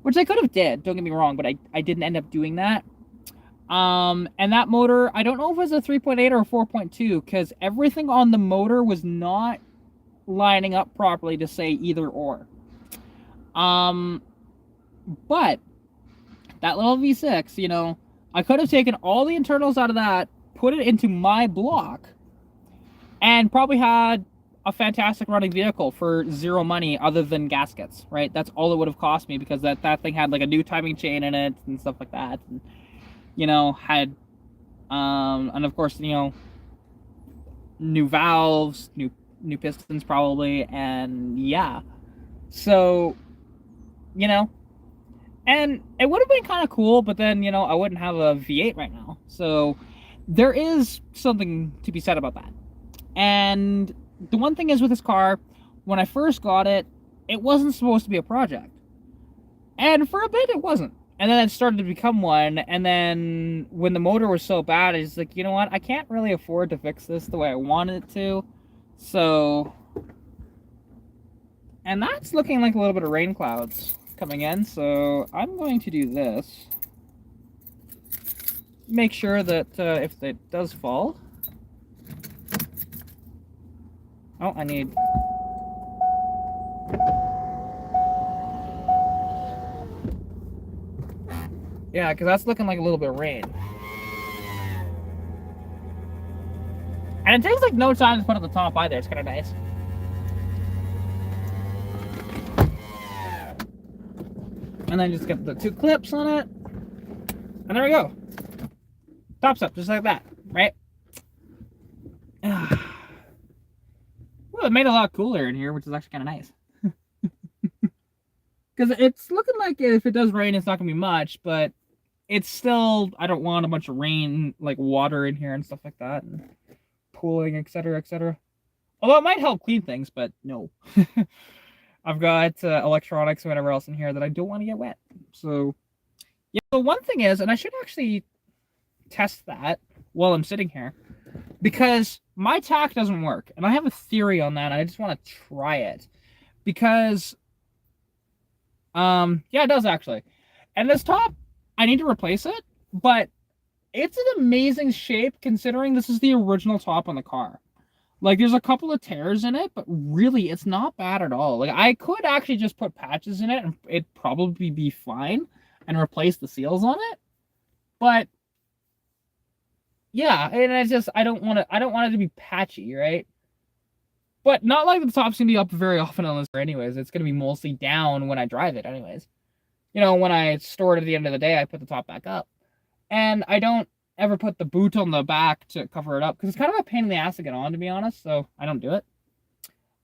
Speaker 1: which I could have did, don't get me wrong, but I didn't end up doing that. And that motor, I don't know if it was a 3.8 or a 4.2, because everything on the motor was not lining up properly to say either or. But that little V6, I could have taken all the internals out of that, put it into my block, and probably had a fantastic running vehicle for zero money other than gaskets, right? That's all it would have cost me, because that thing had like a new timing chain in it and stuff like that. And, had, and of course, new valves, new pistons probably, and yeah. So, And it would have been kind of cool, but then, you know, I wouldn't have a V8 right now. So there is something to be said about that. And the one thing is with this car, when I first got it, it wasn't supposed to be a project. And for a bit, it wasn't. And then it started to become one. And then when the motor was so bad, I was like, you know what? I can't really afford to fix this the way I wanted it to. So, and that's looking like a little bit of rain clouds coming in. So I'm going to do this. Make sure that if it does fall. Oh, I need... Yeah, because that's looking like a little bit of rain. And it takes like no time to put at the top either. It's kind of nice. And then just get the 2 clips on it. And there we go. Top's up, just like that, right? Well, it made it a lot cooler in here, which is actually kind of nice. Because it's looking like if it does rain, it's not going to be much, but it's still, I don't want a bunch of rain, like water in here and stuff like that, and pooling, etc., etc. Although it might help clean things, but no. I've got electronics and whatever else in here that I don't want to get wet. So, yeah, the one thing is, and I should actually test that while I'm sitting here, because my tack doesn't work, and I have a theory on that, and I just want to try it. Because, yeah, it does actually. And this top, I need to replace it, but it's an amazing shape considering this is the original top on the car. Like, there's a couple of tears in it, but really, it's not bad at all. Like, I could actually just put patches in it, and it'd probably be fine, and replace the seals on it. But, yeah, and it's just, I don't want it to be patchy, right? But not like the top's gonna be up very often on this anyways. It's gonna be mostly down when I drive it anyways. You know, when I store it at the end of the day, I put the top back up. And I don't ever put the boot on the back to cover it up, because it's kind of a pain in the ass to get on, to be honest, so I don't do it.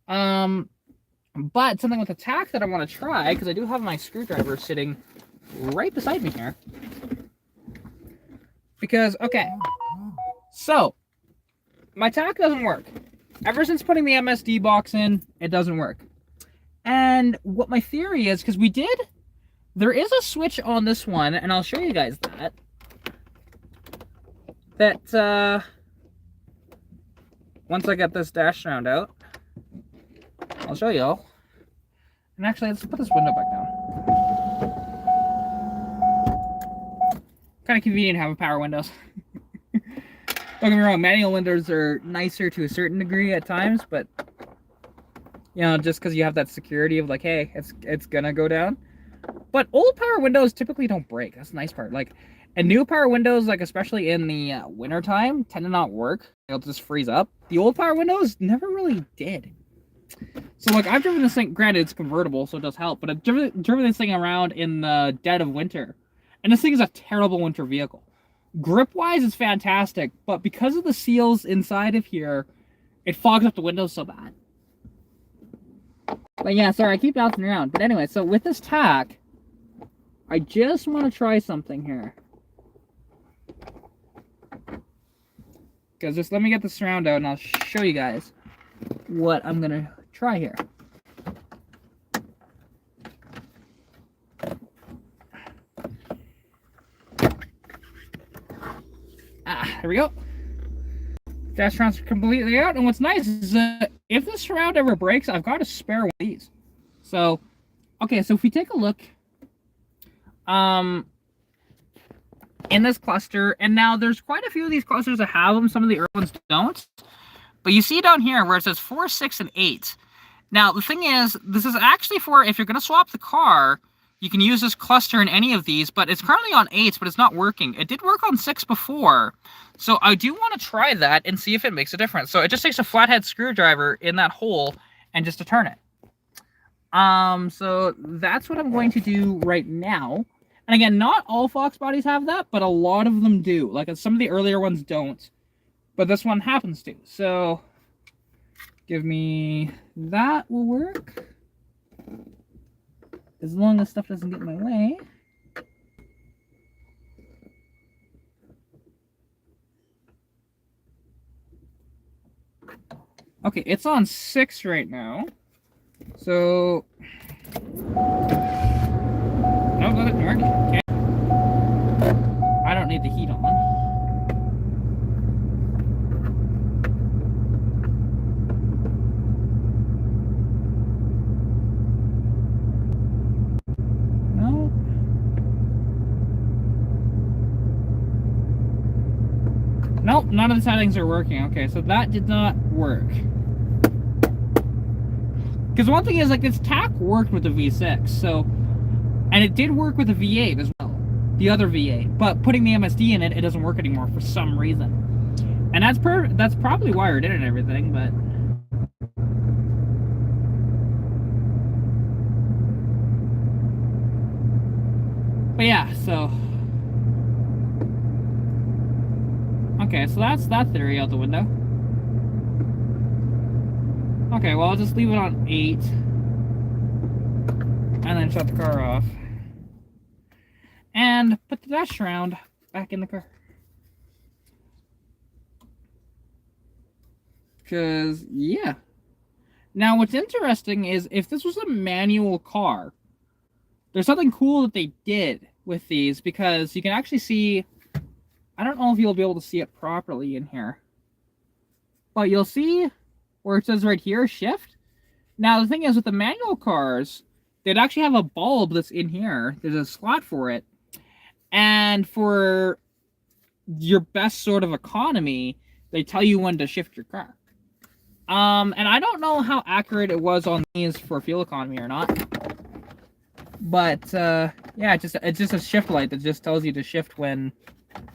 Speaker 1: But something with the tack that I want to try, because I do have my screwdriver sitting right beside me here. Because, okay, so, my tack doesn't work. Ever since putting the MSD box in, it doesn't work. And what my theory is, because there is a switch on this one, and I'll show you guys that. Once I get this dash surround out, I'll show y'all. And actually, let's put this window back down. Kind of convenient having power windows. Don't get me wrong, manual windows are nicer to a certain degree at times, but you know, just because you have that security of like, hey, it's gonna go down. But old power windows typically don't break. That's the nice part. Like, and new power windows, like especially in the winter time, tend to not work. They'll just freeze up. The old power windows never really did. So like, I've driven this thing. Granted, it's convertible, so it does help. But I've driven this thing around in the dead of winter, and this thing is a terrible winter vehicle. Grip-wise, it's fantastic, but because of the seals inside of here, it fogs up the windows so bad. But yeah, sorry, I keep bouncing around. But anyway, so with this tack, I just want to try something here. Because just let me get the surround out and I'll show you guys what I'm going to try here. There we go. Dash transfer completely out, and what's nice is if this shroud ever breaks, I've got a spare one of these. So, okay, so if we take a look, in this cluster, and now there's quite a few of these clusters that have them. Some of the early ones don't, but you see down here where it says 4, 6, and 8. Now the thing is, this is actually for if you're going to swap the car. You can use this cluster in any of these, but it's currently on 8s, but it's not working. It did work on 6 before, so I do want to try that and see if it makes a difference. So it just takes a flathead screwdriver in that hole and just to turn it. So that's what I'm going to do right now. And again, not all Fox bodies have that, but a lot of them do. Like some of the earlier ones don't, but this one happens to. So give me that will work. As long as stuff doesn't get in my way. Okay, it's on 6 right now. So... No, go ahead, Mark. Okay. I don't need the heat on. No. Nope, none of the settings are working. Okay, so that did not work. Because one thing is, like, this TAC worked with the V6, so... And it did work with the V8 as well. The other V8. But putting the MSD in it, it doesn't work anymore for some reason. And that's probably wired in and everything, but... But yeah, so... Okay, so that's that theory out the window. Okay, well, I'll just leave it on 8. And then shut the car off. And put the dash shroud back in the car. Because, yeah. Now, what's interesting is if this was a manual car, there's something cool that they did with these because you can actually see... I don't know if you'll be able to see it properly in here. But you'll see where it says right here, shift. Now, the thing is, with the manual cars, they'd actually have a bulb that's in here. There's a slot for it. And for your best sort of economy, they tell you when to shift your car. And I don't know how accurate it was on these for fuel economy or not. But, yeah, it's just a shift light that just tells you to shift when,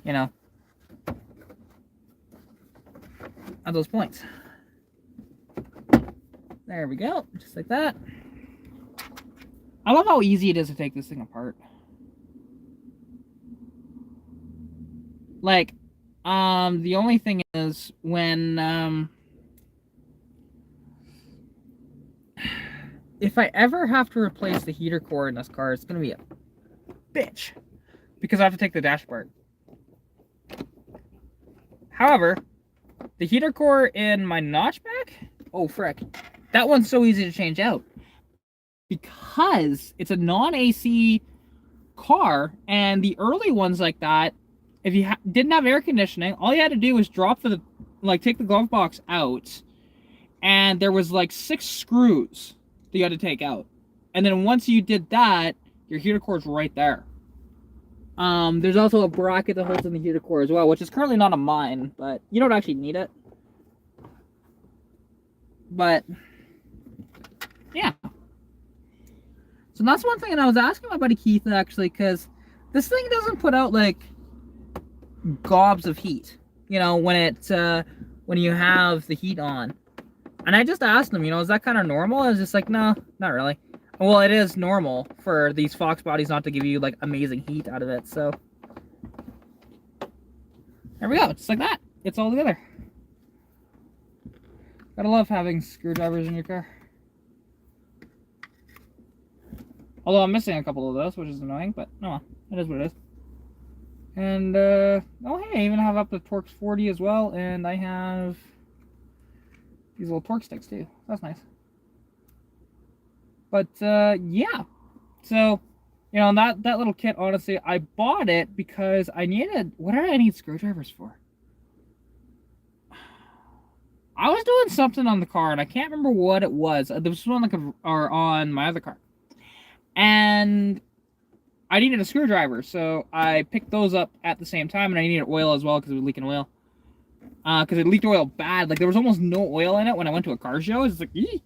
Speaker 1: you know, at those points. There we go, just like that. I love how easy it is to take this thing apart. Like, the only thing is when, if I ever have to replace the heater core in this car, it's gonna be a bitch. Because I have to take the dashboard. However, the heater core in my notchback, oh frick, that one's so easy to change out. Because it's a non-AC car, and the early ones like that, if you didn't have air conditioning, all you had to do was drop the, like, take the glove box out, and there was like 6 screws that you had to take out. And then once you did that, your heater core is right there. There's also a bracket that holds in the heater core as well, which is currently not on mine, but you don't actually need it. But, yeah. So that's one thing, and I was asking my buddy Keith, actually, because this thing doesn't put out, like, gobs of heat, you know, when you have the heat on. And I just asked him, you know, is that kind of normal? I was just like, no, not really. Well, it is normal for these Fox bodies not to give you, like, amazing heat out of it, so. There we go, just like that. It's all together. Gotta love having screwdrivers in your car. Although I'm missing a couple of those, which is annoying, but no, it is what it is. And, oh hey, I even have up to Torx 40 as well, and I have these little torque sticks too. That's nice. But, yeah. So, you know, that little kit, honestly, I bought it because I needed... What did I need screwdrivers for? I was doing something on the car, and I can't remember what it was. There was one like on my other car. And I needed a screwdriver, so I picked those up at the same time, and I needed oil as well because it was leaking oil. Because it leaked oil bad. Like, there was almost no oil in it when I went to a car show. It's like, eee.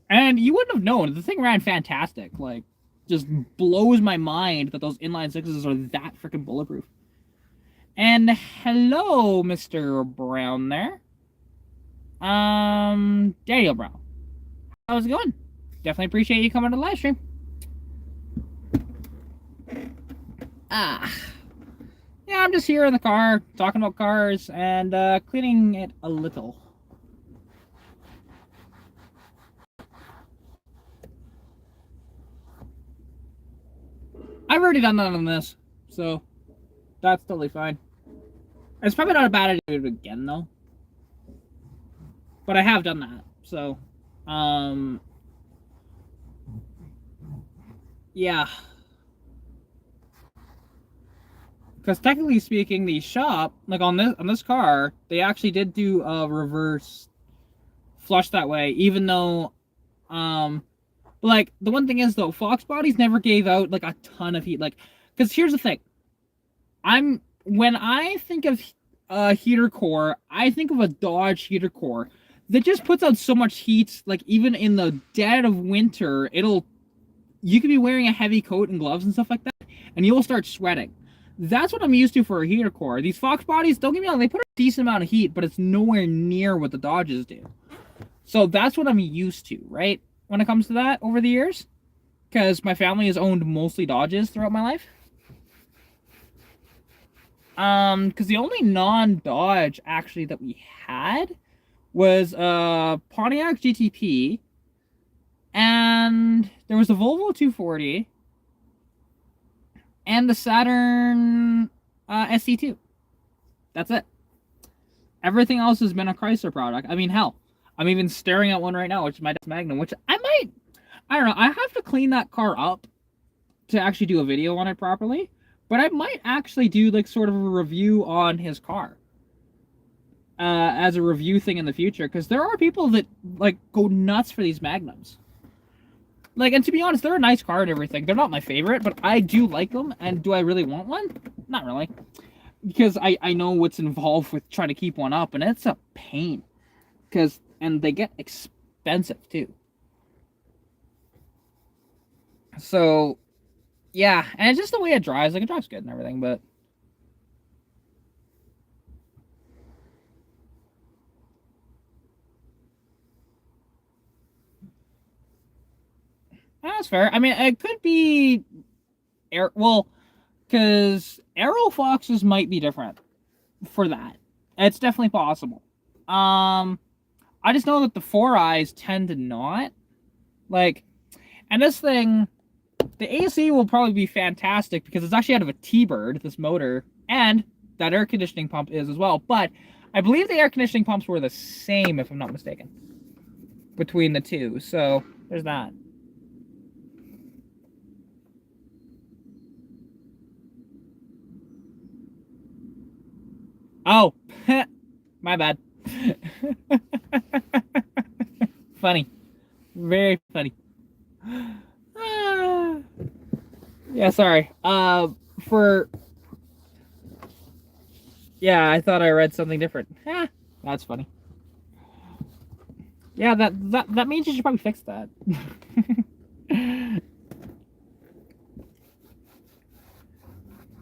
Speaker 1: And you wouldn't have known. The thing ran fantastic. Like, just blows my mind that those inline sixes are that freaking bulletproof. And hello, Mr. Brown there. Daniel Brown. How's it going? Definitely appreciate you coming to the live stream. Yeah, I'm just here in the car, talking about cars, and cleaning it a little. I've already done that on this, so that's totally fine. It's probably not a bad idea to do it again, though. but I have done that. So, yeah. Because technically speaking, the shop, like on this car, they actually did do a reverse flush that way, even though, like the one thing is though, Fox bodies never gave out like a ton of heat. Like, because here's the thing, when I think of a heater core, I think of a Dodge heater core that just puts out so much heat. Like even in the dead of winter, you could be wearing a heavy coat and gloves and stuff like that, and you'll start sweating. That's what I'm used to for a heater core. These Fox bodies, don't get me wrong, they put a decent amount of heat, but it's nowhere near what the Dodges do. So that's what I'm used to, right? When it comes to that over the years. Because my family has owned mostly Dodges throughout my life. Because the only non-Dodge actually that we had was Pontiac GTP, and there was a Volvo 240, and the Saturn SC2. That's it. Everything else has been a Chrysler product. I mean, hell, I'm even staring at one right now, which is my Magnum, which I don't know, I have to clean that car up to actually do a video on it properly, but I might actually do like sort of a review on his car as a review thing in the future, because there are people that like go nuts for these Magnums. Like, and to be honest, they're a nice car and everything. They're not my favorite, but I do like them. And do I really want one? Not really. Because I know what's involved with trying to keep one up, and it's a pain. And they get expensive, too. So, yeah. And it's just the way it drives. Like, it drives good and everything, but... That's fair. I mean, it could be... Well, because Aero Foxes might be different for that. It's definitely possible. I just know that the 4Eyes tend to not. Like, and this thing, the AC will probably be fantastic because it's actually out of a T-Bird, this motor, and that air conditioning pump is as well. But I believe the air conditioning pumps were the same, if I'm not mistaken, between the two. So there's that. Oh, my bad. Funny. Very funny. Yeah, sorry. Yeah, I thought I read something different. That's funny. Yeah, that means you should probably fix that. I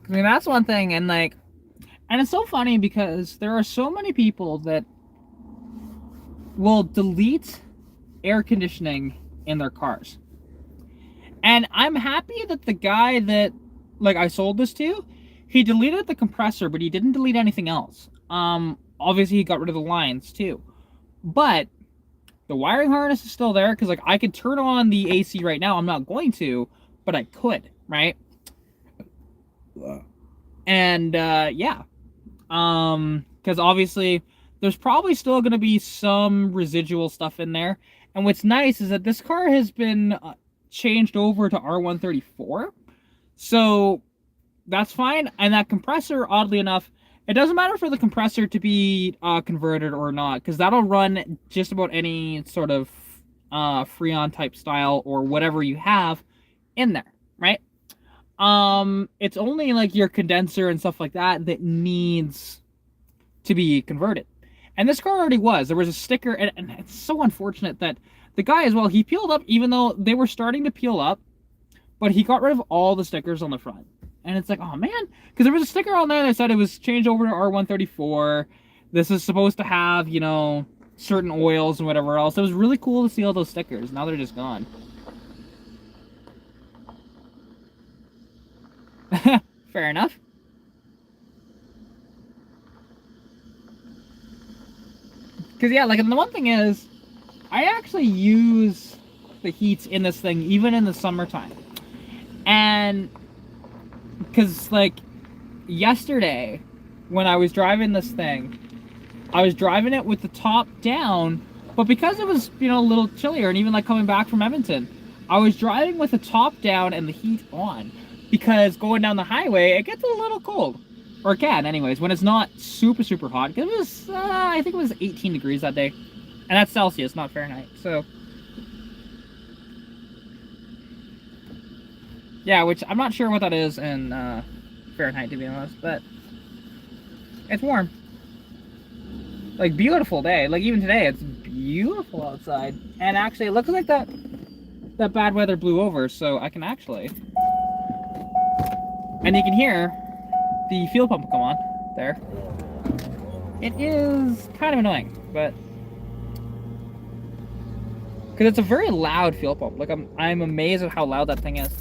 Speaker 1: mean, that's one thing, and like, and it's so funny because there are so many people that will delete air conditioning in their cars. And I'm happy that the guy that like I sold this to, he deleted the compressor, but he didn't delete anything else. Obviously he got rid of the lines too. But the wiring harness is still there because like I could turn on the AC right now. I'm not going to, but I could, right? And yeah. Because obviously there's probably still going to be some residual stuff in there. And what's nice is that this car has been changed over to R134. So that's fine. And that compressor, oddly enough, it doesn't matter for the compressor to be converted or not, because that'll run just about any sort of Freon type style or whatever you have in there, right? It's only like your condenser and stuff like that that needs to be converted. And this car already was. There was a sticker, and it's so unfortunate that the guy as well, he peeled up even though they were starting to peel up, but he got rid of all the stickers on the front. And it's like, oh man, because there was a sticker on there that said it was changed over to R134. This is supposed to have, you know, certain oils and whatever else. It was really cool to see all those stickers. Now they're just gone. Fair enough. Because, yeah, like, and the one thing is, I actually use the heats in this thing even in the summertime. And, because, like, yesterday, when I was driving this thing, I was driving it with the top down, But because it was, you know, a little chillier, and even like coming back from Edmonton, I was driving with the top down and the heat on, because going down the highway, it gets a little cold. Or it can, anyways, when it's not super, super hot. It was, I think it was 18 degrees that day. And that's Celsius, not Fahrenheit. So, yeah, which I'm not sure what that is in Fahrenheit, to be honest, but it's warm. Like, beautiful day. Like, even today, it's beautiful outside. And actually, it looks like that bad weather blew over, so I can actually... And you can hear the fuel pump come on there. It is kind of annoying, but... Because it's a very loud fuel pump. Like, I'm amazed at how loud that thing is.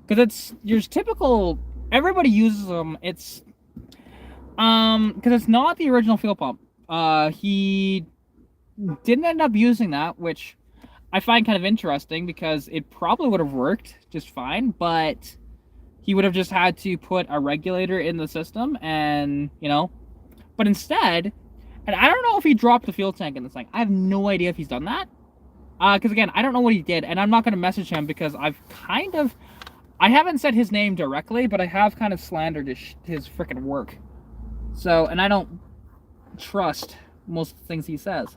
Speaker 1: Because it's your typical... Everybody uses them. It's... Because it's not the original fuel pump. He didn't end up using that, which I find kind of interesting, because it probably would have worked just fine, but he would have just had to put a regulator in the system, and, you know, but instead, and I don't know if he dropped the fuel tank in this thing. I have no idea if he's done that. Because again, I don't know what he did, and I'm not going to message him, because I haven't said his name directly, but I have kind of slandered his freaking work. So, and I don't trust most things he says.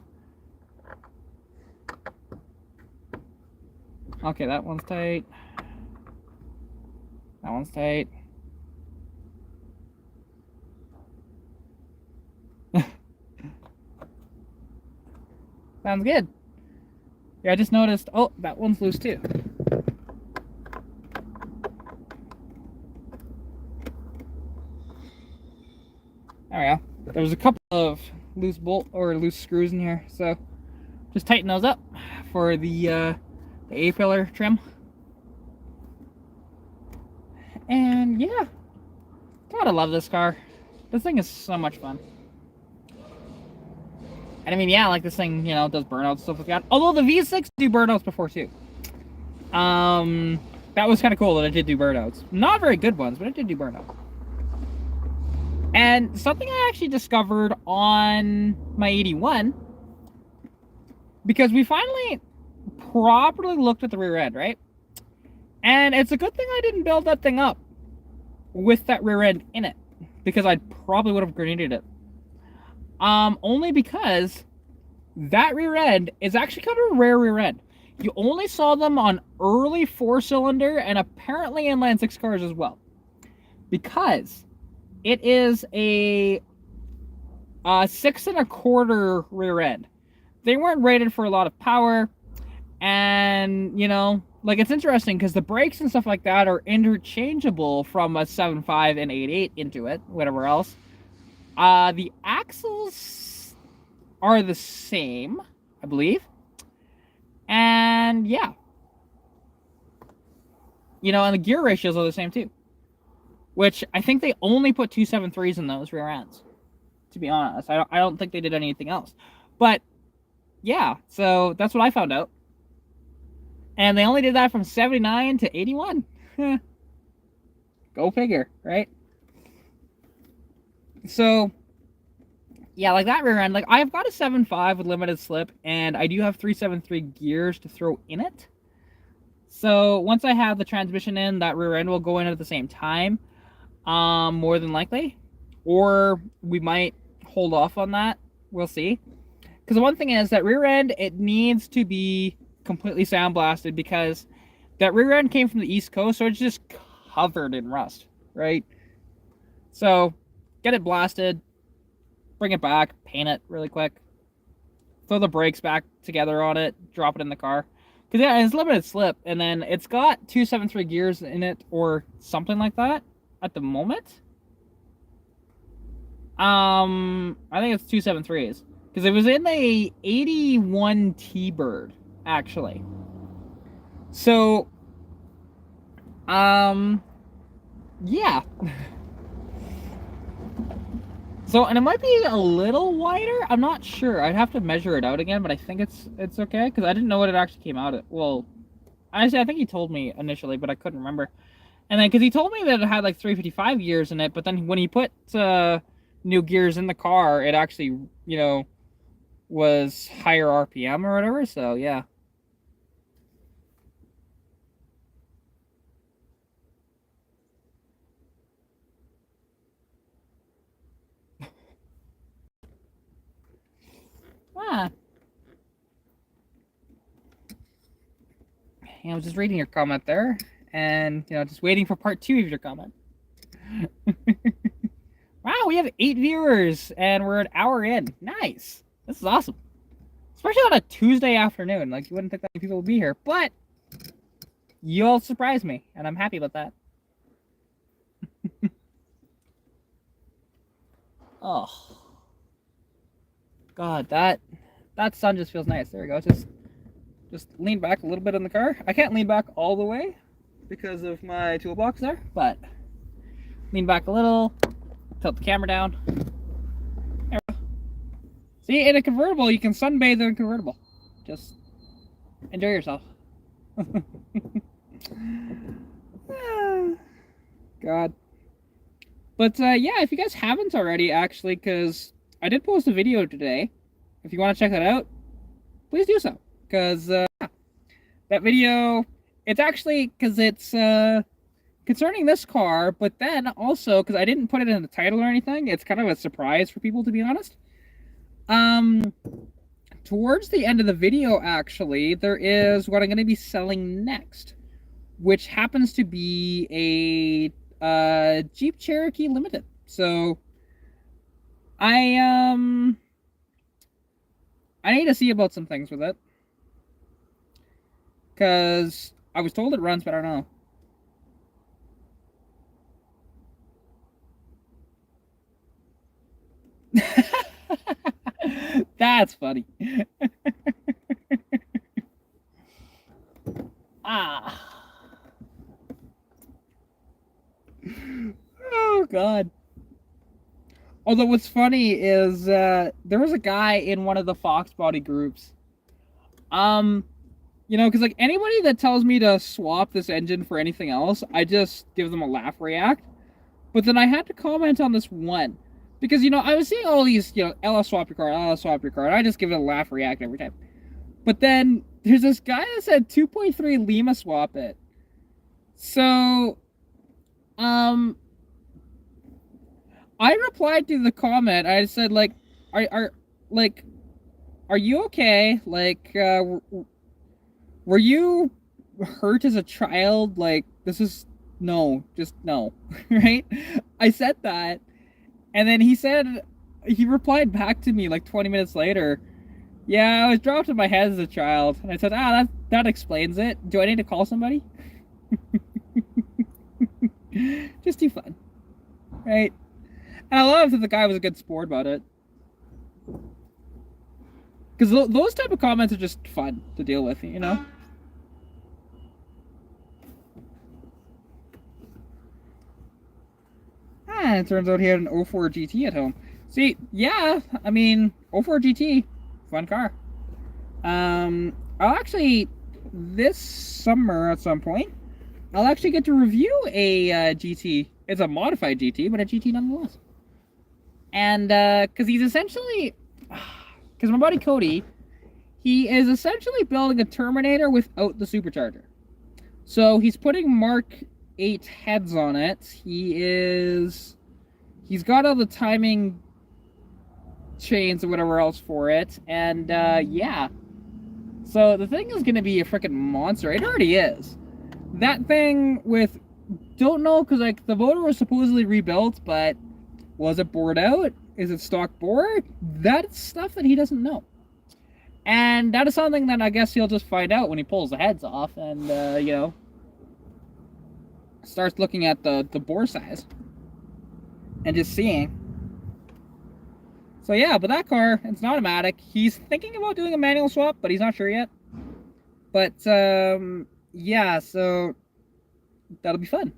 Speaker 1: Okay, that one's tight. That one's tight. Sounds good. Yeah, I just noticed, oh, that one's loose too. There we go. There was a couple of loose screws in here, so just tighten those up for the A-pillar trim. And yeah, God, I love this car. This thing is so much fun. And I mean, yeah, like this thing, you know, does burnouts, stuff like that. Although the V6 do burnouts before too. That was kind of cool that it did do burnouts. Not very good ones, but it did do burnouts. And something I actually discovered on my 81, because we finally properly looked at the rear end, right? And it's a good thing I didn't build that thing up with that rear end in it, because I probably would have grenaded it. Only because that rear end is actually kind of a rare rear end. You only saw them on early 4-cylinder and apparently inline 6 cars as well. Because it is a 6 1/4 rear end. They weren't rated for a lot of power, and, you know, like, it's interesting because the brakes and stuff like that are interchangeable from a 7.5 and 8.8 into it, whatever else. The axles are the same, I believe. And yeah. You know, and the gear ratios are the same too. Which I think they only put 273s in those rear ends. To be honest, I don't think they did anything else. But yeah, so that's what I found out. And they only did that from 79 to 81. Go figure, right? So, yeah, like that rear end, like I've got a 7.5 with limited slip, and I do have 373 gears to throw in it. So once I have the transmission in, that rear end will go in at the same time, more than likely. Or we might hold off on that. We'll see. Because the one thing is that rear end, it needs to be completely sandblasted, because that rear end came from the East Coast, so it's just covered in rust, right? So get it blasted, bring it back, paint it really quick, throw the brakes back together on it, drop it in the car. Because yeah, it's limited slip, and then it's got 273 gears in it or something like that at the moment. I think it's 273s, because it was in a 81 T-Bird actually. So yeah. So, and it might be a little wider. I'm not sure. I'd have to measure it out again, but I think it's okay, because I didn't know what it actually came out at. Well, honestly, I think he told me initially, but I couldn't remember. And then, because he told me that it had like 355 gears in it, but then when he put new gears in the car, it actually, you know, was higher RPM or whatever. So yeah. Ah. I was just reading your comment there, and just waiting for part 2 of your comment. Wow, we have 8 viewers, and we're an hour in. Nice. This is awesome. Especially on a Tuesday afternoon. Like, you wouldn't think that many people would be here, but you all surprised me, and I'm happy about that. Oh. God, that sun just feels nice. There we go. Just lean back a little bit in the car. I can't lean back all the way because of my toolbox there, but lean back a little, tilt the camera down. There we go. See, in a convertible, you can sunbathe in a convertible. Just enjoy yourself. God. But yeah, if you guys haven't already, actually, because I did post a video today. If you want to check that out, please do so. Because that video, it's actually, because it's concerning this car, but then also, because I didn't put it in the title or anything, it's kind of a surprise for people, to be honest. Towards the end of the video, actually, there is what I'm going to be selling next, which happens to be a Jeep Cherokee Limited. So I need to see about some things with it, because I was told it runs, but I don't know. That's funny. Ah. Oh, God. Although what's funny is there was a guy in one of the Fox Body groups. Because like anybody that tells me to swap this engine for anything else, I just give them a laugh react. But then I had to comment on this one. Because, I was seeing all these, LS swap your car, LS swap your car, and I just give it a laugh react every time. But then there's this guy that said 2.3 Lima swap it. So, I replied to the comment. I said, like, are you okay? Like, were you hurt as a child? Like, this is no, just no, right? I said that, and then he replied back to me like 20 minutes later. Yeah, I was dropped on my head as a child, and I said, that explains it. Do I need to call somebody? Just too fun, right? And I love that the guy was a good sport about it. Because those type of comments are just fun to deal with, And it turns out he had an 04 GT at home. See, yeah, I mean, 04 GT, fun car. I'll actually, this summer at some point, I'll actually get to review a GT. It's a modified GT, but a GT nonetheless. And because he's essentially, because my buddy Cody, he is essentially building a Terminator without the supercharger. So he's putting Mark 8 heads on it. He's got all the timing chains or whatever else for it. And yeah. So the thing is going to be a freaking monster. It already is. That thing with, don't know, because like the motor was supposedly rebuilt, but was it bored out? Is it stock bore? That's stuff that he doesn't know. And that is something that I guess he'll just find out when he pulls the heads off and, starts looking at the bore size and just seeing. So yeah, but that car, it's an automatic. He's thinking about doing a manual swap, but he's not sure yet. But, yeah, so that'll be fun.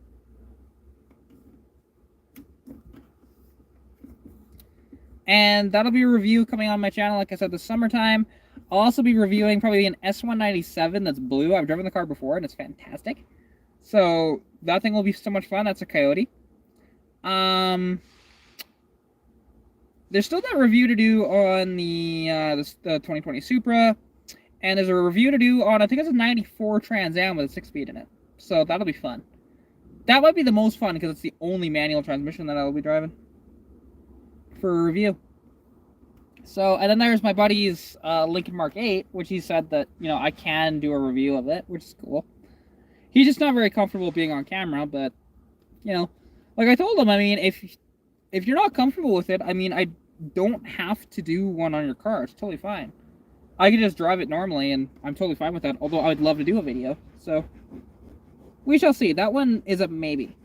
Speaker 1: And that'll be a review coming on my channel, like I said, this summertime. I'll also be reviewing probably an S197 that's blue. I've driven the car before, and it's fantastic. So that thing will be so much fun. That's a Coyote. There's there's still that review to do on the 2020 Supra, and there's a review to do on, I think it's a 94 Trans Am with a 6-speed in it. So that'll be fun. That might be the most fun because it's the only manual transmission that I'll be driving for a review. So, and then there's my buddy's Lincoln Mark 8, which he said that, you know, I can do a review of it, which is cool. He's just not very comfortable being on camera, but, you know, like I told him, I mean, if you're not comfortable with it, I mean, I don't have to do one on your car. It's totally fine. I can just drive it normally, and I'm totally fine with that, although I would love to do a video. So, we shall see. That one is a maybe.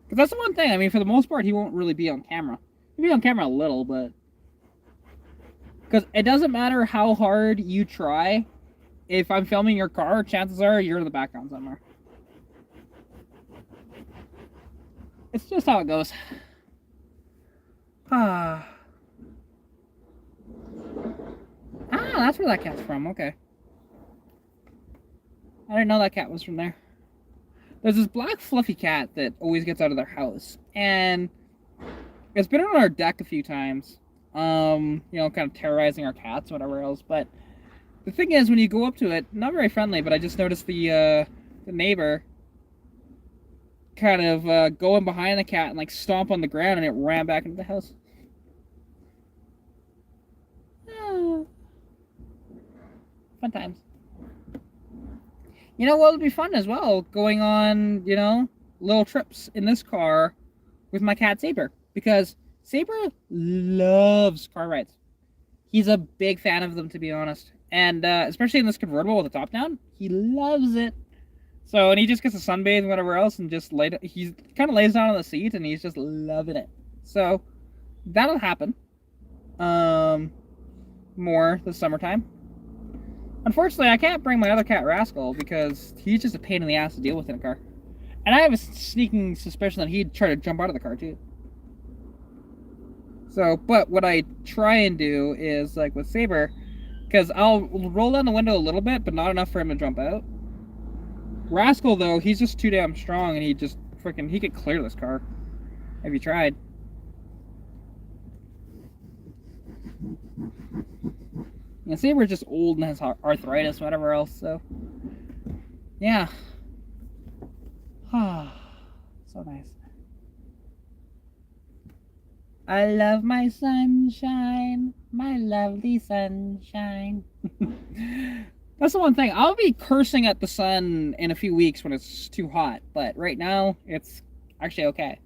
Speaker 1: Because that's the one thing. I mean, for the most part, he won't really be on camera. He'll be on camera a little, but... Because it doesn't matter how hard you try. If I'm filming your car, chances are you're in the background somewhere. It's just how it goes. That's where that cat's from. Okay. I didn't know that cat was from there. There's this black fluffy cat that always gets out of their house. And it's been on our deck a few times. You know, kind of terrorizing our cats, whatever else. But the thing is, when you go up to it, not very friendly, but I just noticed the neighbor kind of going behind the cat and like stomp on the ground, and it ran back into the house. Fun times. You know what would be fun as well? Going on, you know, little trips in this car with my cat Saber. Because Saber loves car rides. He's a big fan of them, to be honest. And especially in this convertible with the top down, he loves it. So, and he just gets a sunbathe and whatever else, and just he kind of lays down on the seat, and he's just loving it. So, that'll happen. More this summertime. Unfortunately, I can't bring my other cat, Rascal, because he's just a pain in the ass to deal with in a car. And I have a sneaking suspicion that he'd try to jump out of the car, too. So, but what I try and do is, like with Saber, because I'll roll down the window a little bit, but not enough for him to jump out. Rascal, though, he's just too damn strong, and he just freaking, he could clear this car if he tried. And Saber's just old and has arthritis, whatever else, so... Yeah. So nice. I love my sunshine, my lovely sunshine. That's the one thing. I'll be cursing at the sun in a few weeks when it's too hot, but right now, it's actually okay.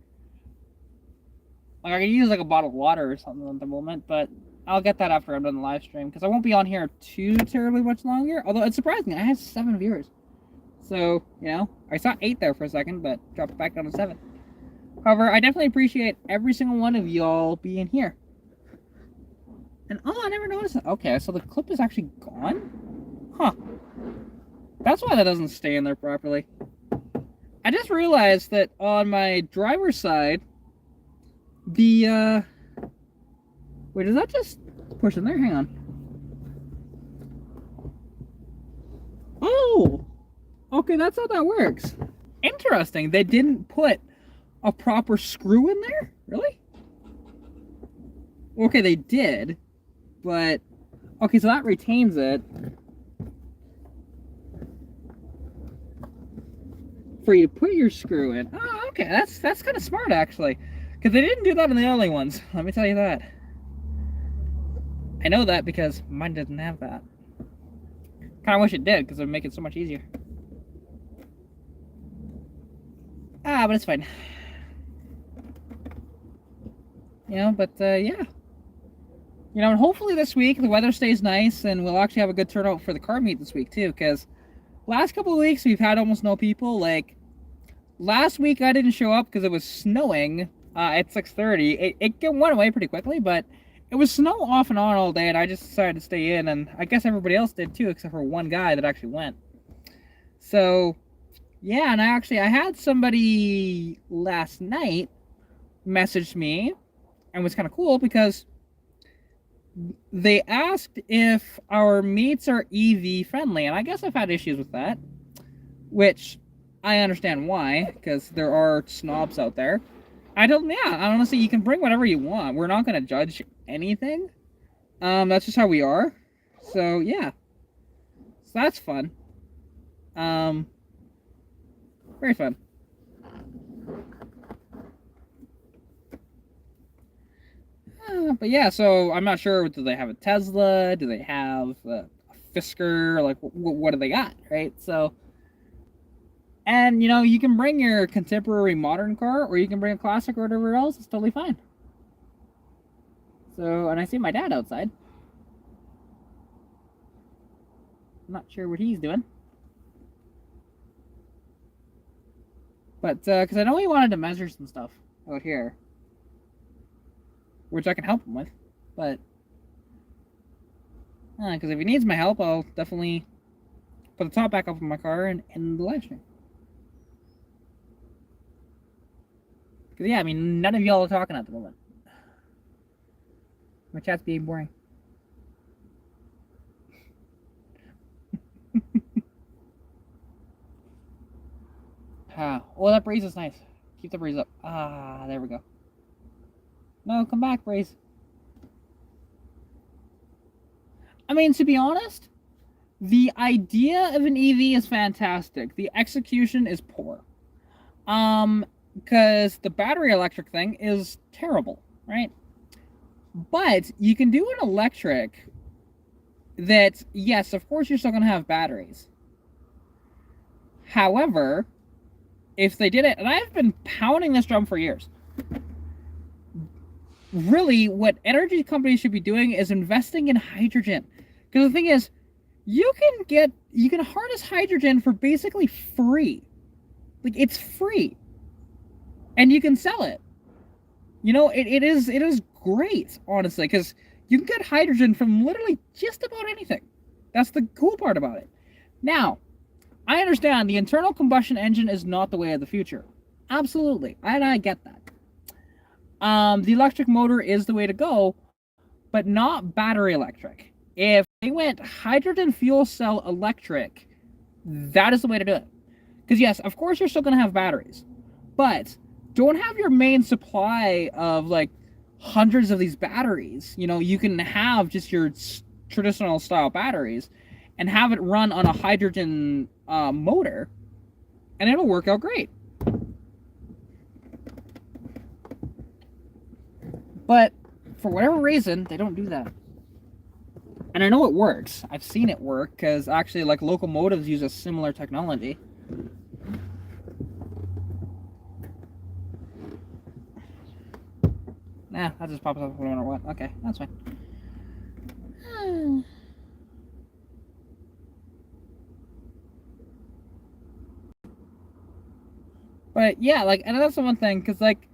Speaker 1: Like, I could use like a bottle of water or something at the moment, but I'll get that after I'm done the live stream, because I won't be on here too terribly much longer. Although it's surprising, I have 7 viewers. So, you know, I saw 8 there for a second, but dropped back down to 7. However, I definitely appreciate every single one of y'all being here. And oh, I never noticed that. Okay, so the clip is actually gone? Huh. That's why that doesn't stay in there properly. I just realized that on my driver's side, the wait, is that just push in there? Hang on. Oh! Okay, that's how that works. Interesting. They didn't put a proper screw in there? Really? Okay, they did. But... okay, so that retains it. For you to put your screw in. Oh, okay. That's kind of smart, actually. Because they didn't do that in the early ones. Let me tell you that. I know that because mine doesn't have that. Kind of wish it did, because it would make it so much easier. But it's fine. You know, but, yeah. You know, and hopefully this week the weather stays nice, and we'll actually have a good turnout for the car meet this week, too, because last couple of weeks we've had almost no people. Like, last week I didn't show up because it was snowing at 6:30. It went away pretty quickly, but it was snow off and on all day, and I just decided to stay in, and I guess everybody else did too, except for one guy that actually went. So, yeah, and I had somebody last night message me, and it was kind of cool because they asked if our meets are EV friendly, and I guess I've had issues with that, which I understand why, because there are snobs out there. honestly, you can bring whatever you want. We're not going to judge anything. That's just how we are. So, yeah. So that's fun. Very fun. But yeah, so I'm not sure. Do they have a Tesla? Do they have a Fisker? Like, what do they got, right? So, and you can bring your contemporary modern car, or you can bring a classic or whatever else. It's totally fine. So, and I see my dad outside. I'm not sure what he's doing. But, because I know he wanted to measure some stuff out here, which I can help him with. But, because if he needs my help, I'll definitely put the top back up on my car and end the live stream. Because, yeah, I mean, none of y'all are talking at the moment. My chat's being boring. Oh, that breeze is nice. Keep the breeze up. There we go. No, come back, breeze. I mean, to be honest, the idea of an EV is fantastic. The execution is poor. Because the battery electric thing is terrible, right? But you can do an electric that, yes, of course you're still going to have batteries. However, if they did it, and I've been pounding this drum for years, really what energy companies should be doing is investing in hydrogen. Because the thing is, you can harness hydrogen for basically free. Like, it's free. And you can sell it. It is great, honestly, because you can get hydrogen from literally just about anything. That's the cool part about it. Now, I understand the internal combustion engine is not the way of the future. Absolutely. I get that. The electric motor is the way to go, but not battery electric. If they went hydrogen fuel cell electric, that is the way to do it. Because yes, of course you're still going to have batteries, but don't have your main supply of like hundreds of these batteries. You can have just your traditional style batteries and have it run on a hydrogen motor, and it'll work out great. But for whatever reason, they don't do that. And I know it works. I've seen it work, because actually, like, locomotives use a similar technology. Nah, that just pops up no matter what. Okay, that's fine. But yeah, like, and that's the one thing, because, like,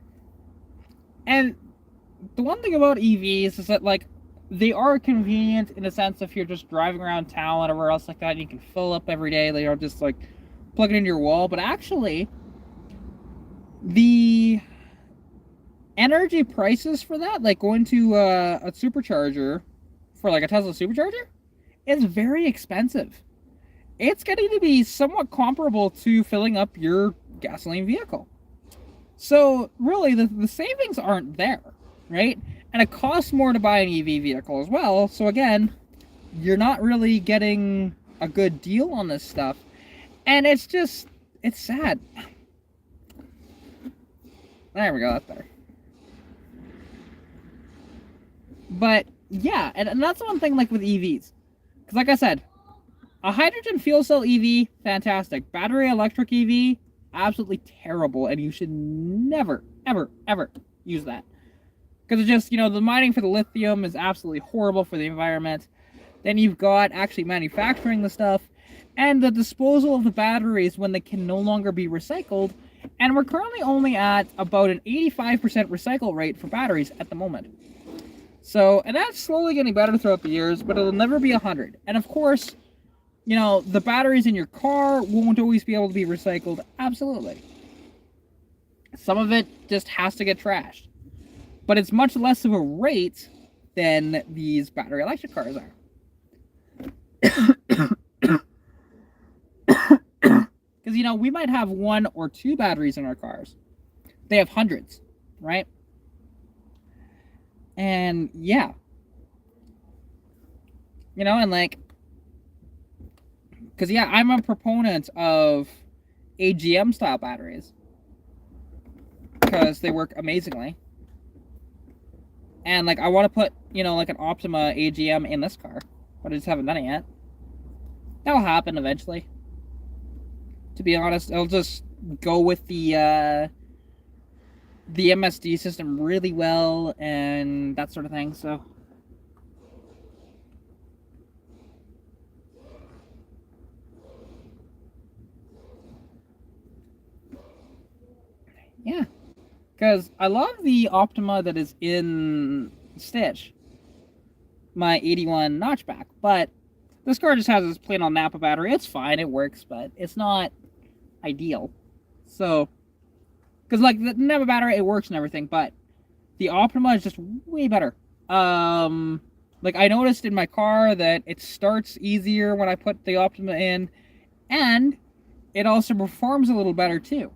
Speaker 1: and the one thing about EVs is that, like, they are convenient in a sense if you're just driving around town or whatever else like that, and you can fill up every day. They are just, like, plug it into your wall. But actually, the energy prices for that, like going to a supercharger for, like, a Tesla supercharger, is very expensive. It's getting to be somewhat comparable to filling up your gasoline vehicle. So really, the savings aren't there, right? And it costs more to buy an EV vehicle as well. So again, you're not really getting a good deal on this stuff. And it's sad. There we go, that's better. But yeah, and that's one thing, like, with EVs. Because like I said, a hydrogen fuel cell EV, fantastic. Battery electric EV, absolutely terrible, and you should never, ever, ever use that. Because it's just, the mining for the lithium is absolutely horrible for the environment. Then you've got actually manufacturing the stuff, and the disposal of the batteries when they can no longer be recycled. And we're currently only at about an 85% recycle rate for batteries at the moment. So, and that's slowly getting better throughout the years, but it'll never be 100. And of course, the batteries in your car won't always be able to be recycled. Absolutely. Some of it just has to get trashed. But it's much less of a rate than these battery electric cars are. Because, we might have 1 or 2 batteries in our cars. They have hundreds, right? And yeah, and like, because yeah, I'm a proponent of AGM style batteries because they work amazingly. And like, I want to put, like an Optima AGM in this car, but I just haven't done it yet. That'll happen eventually. To be honest, I'll just go with the MSD system really well and that sort of thing. So yeah, because I love the Optima that is in Stitch, my 81 notchback, but this car just has this plain old Napa battery. It's fine, it works, but it's not ideal. So, because like the Napa battery, it works and everything, but the Optima is just way better. Like I noticed in my car that it starts easier when I put the Optima in, and it also performs a little better too.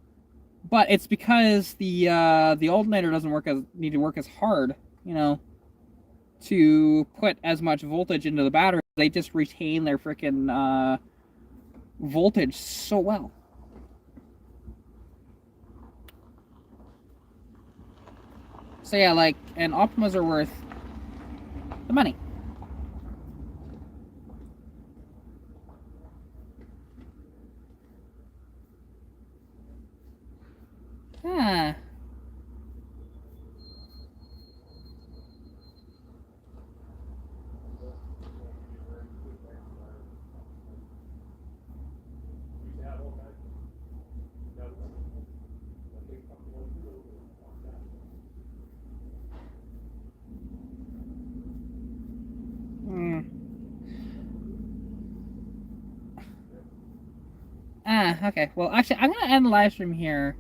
Speaker 1: But it's because the alternator doesn't need to work as hard, to put as much voltage into the battery. They just retain their freaking voltage so well. So yeah, like, and Optimas are worth the money. Ah. Okay. Well, actually, I'm going to end the live stream here.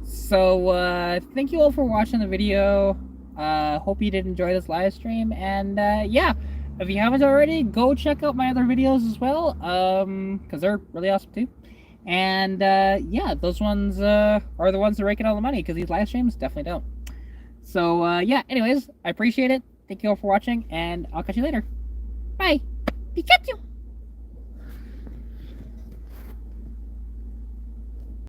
Speaker 1: So, thank you all for watching the video. Hope you did enjoy this live stream. And, yeah, if you haven't already, go check out my other videos as well. Because they're really awesome too. And, yeah, those ones, are the ones that rake in all the money. Because these live streams definitely don't. So, yeah, anyways, I appreciate it. Thank you all for watching. And I'll catch you later. Bye. Pikachu!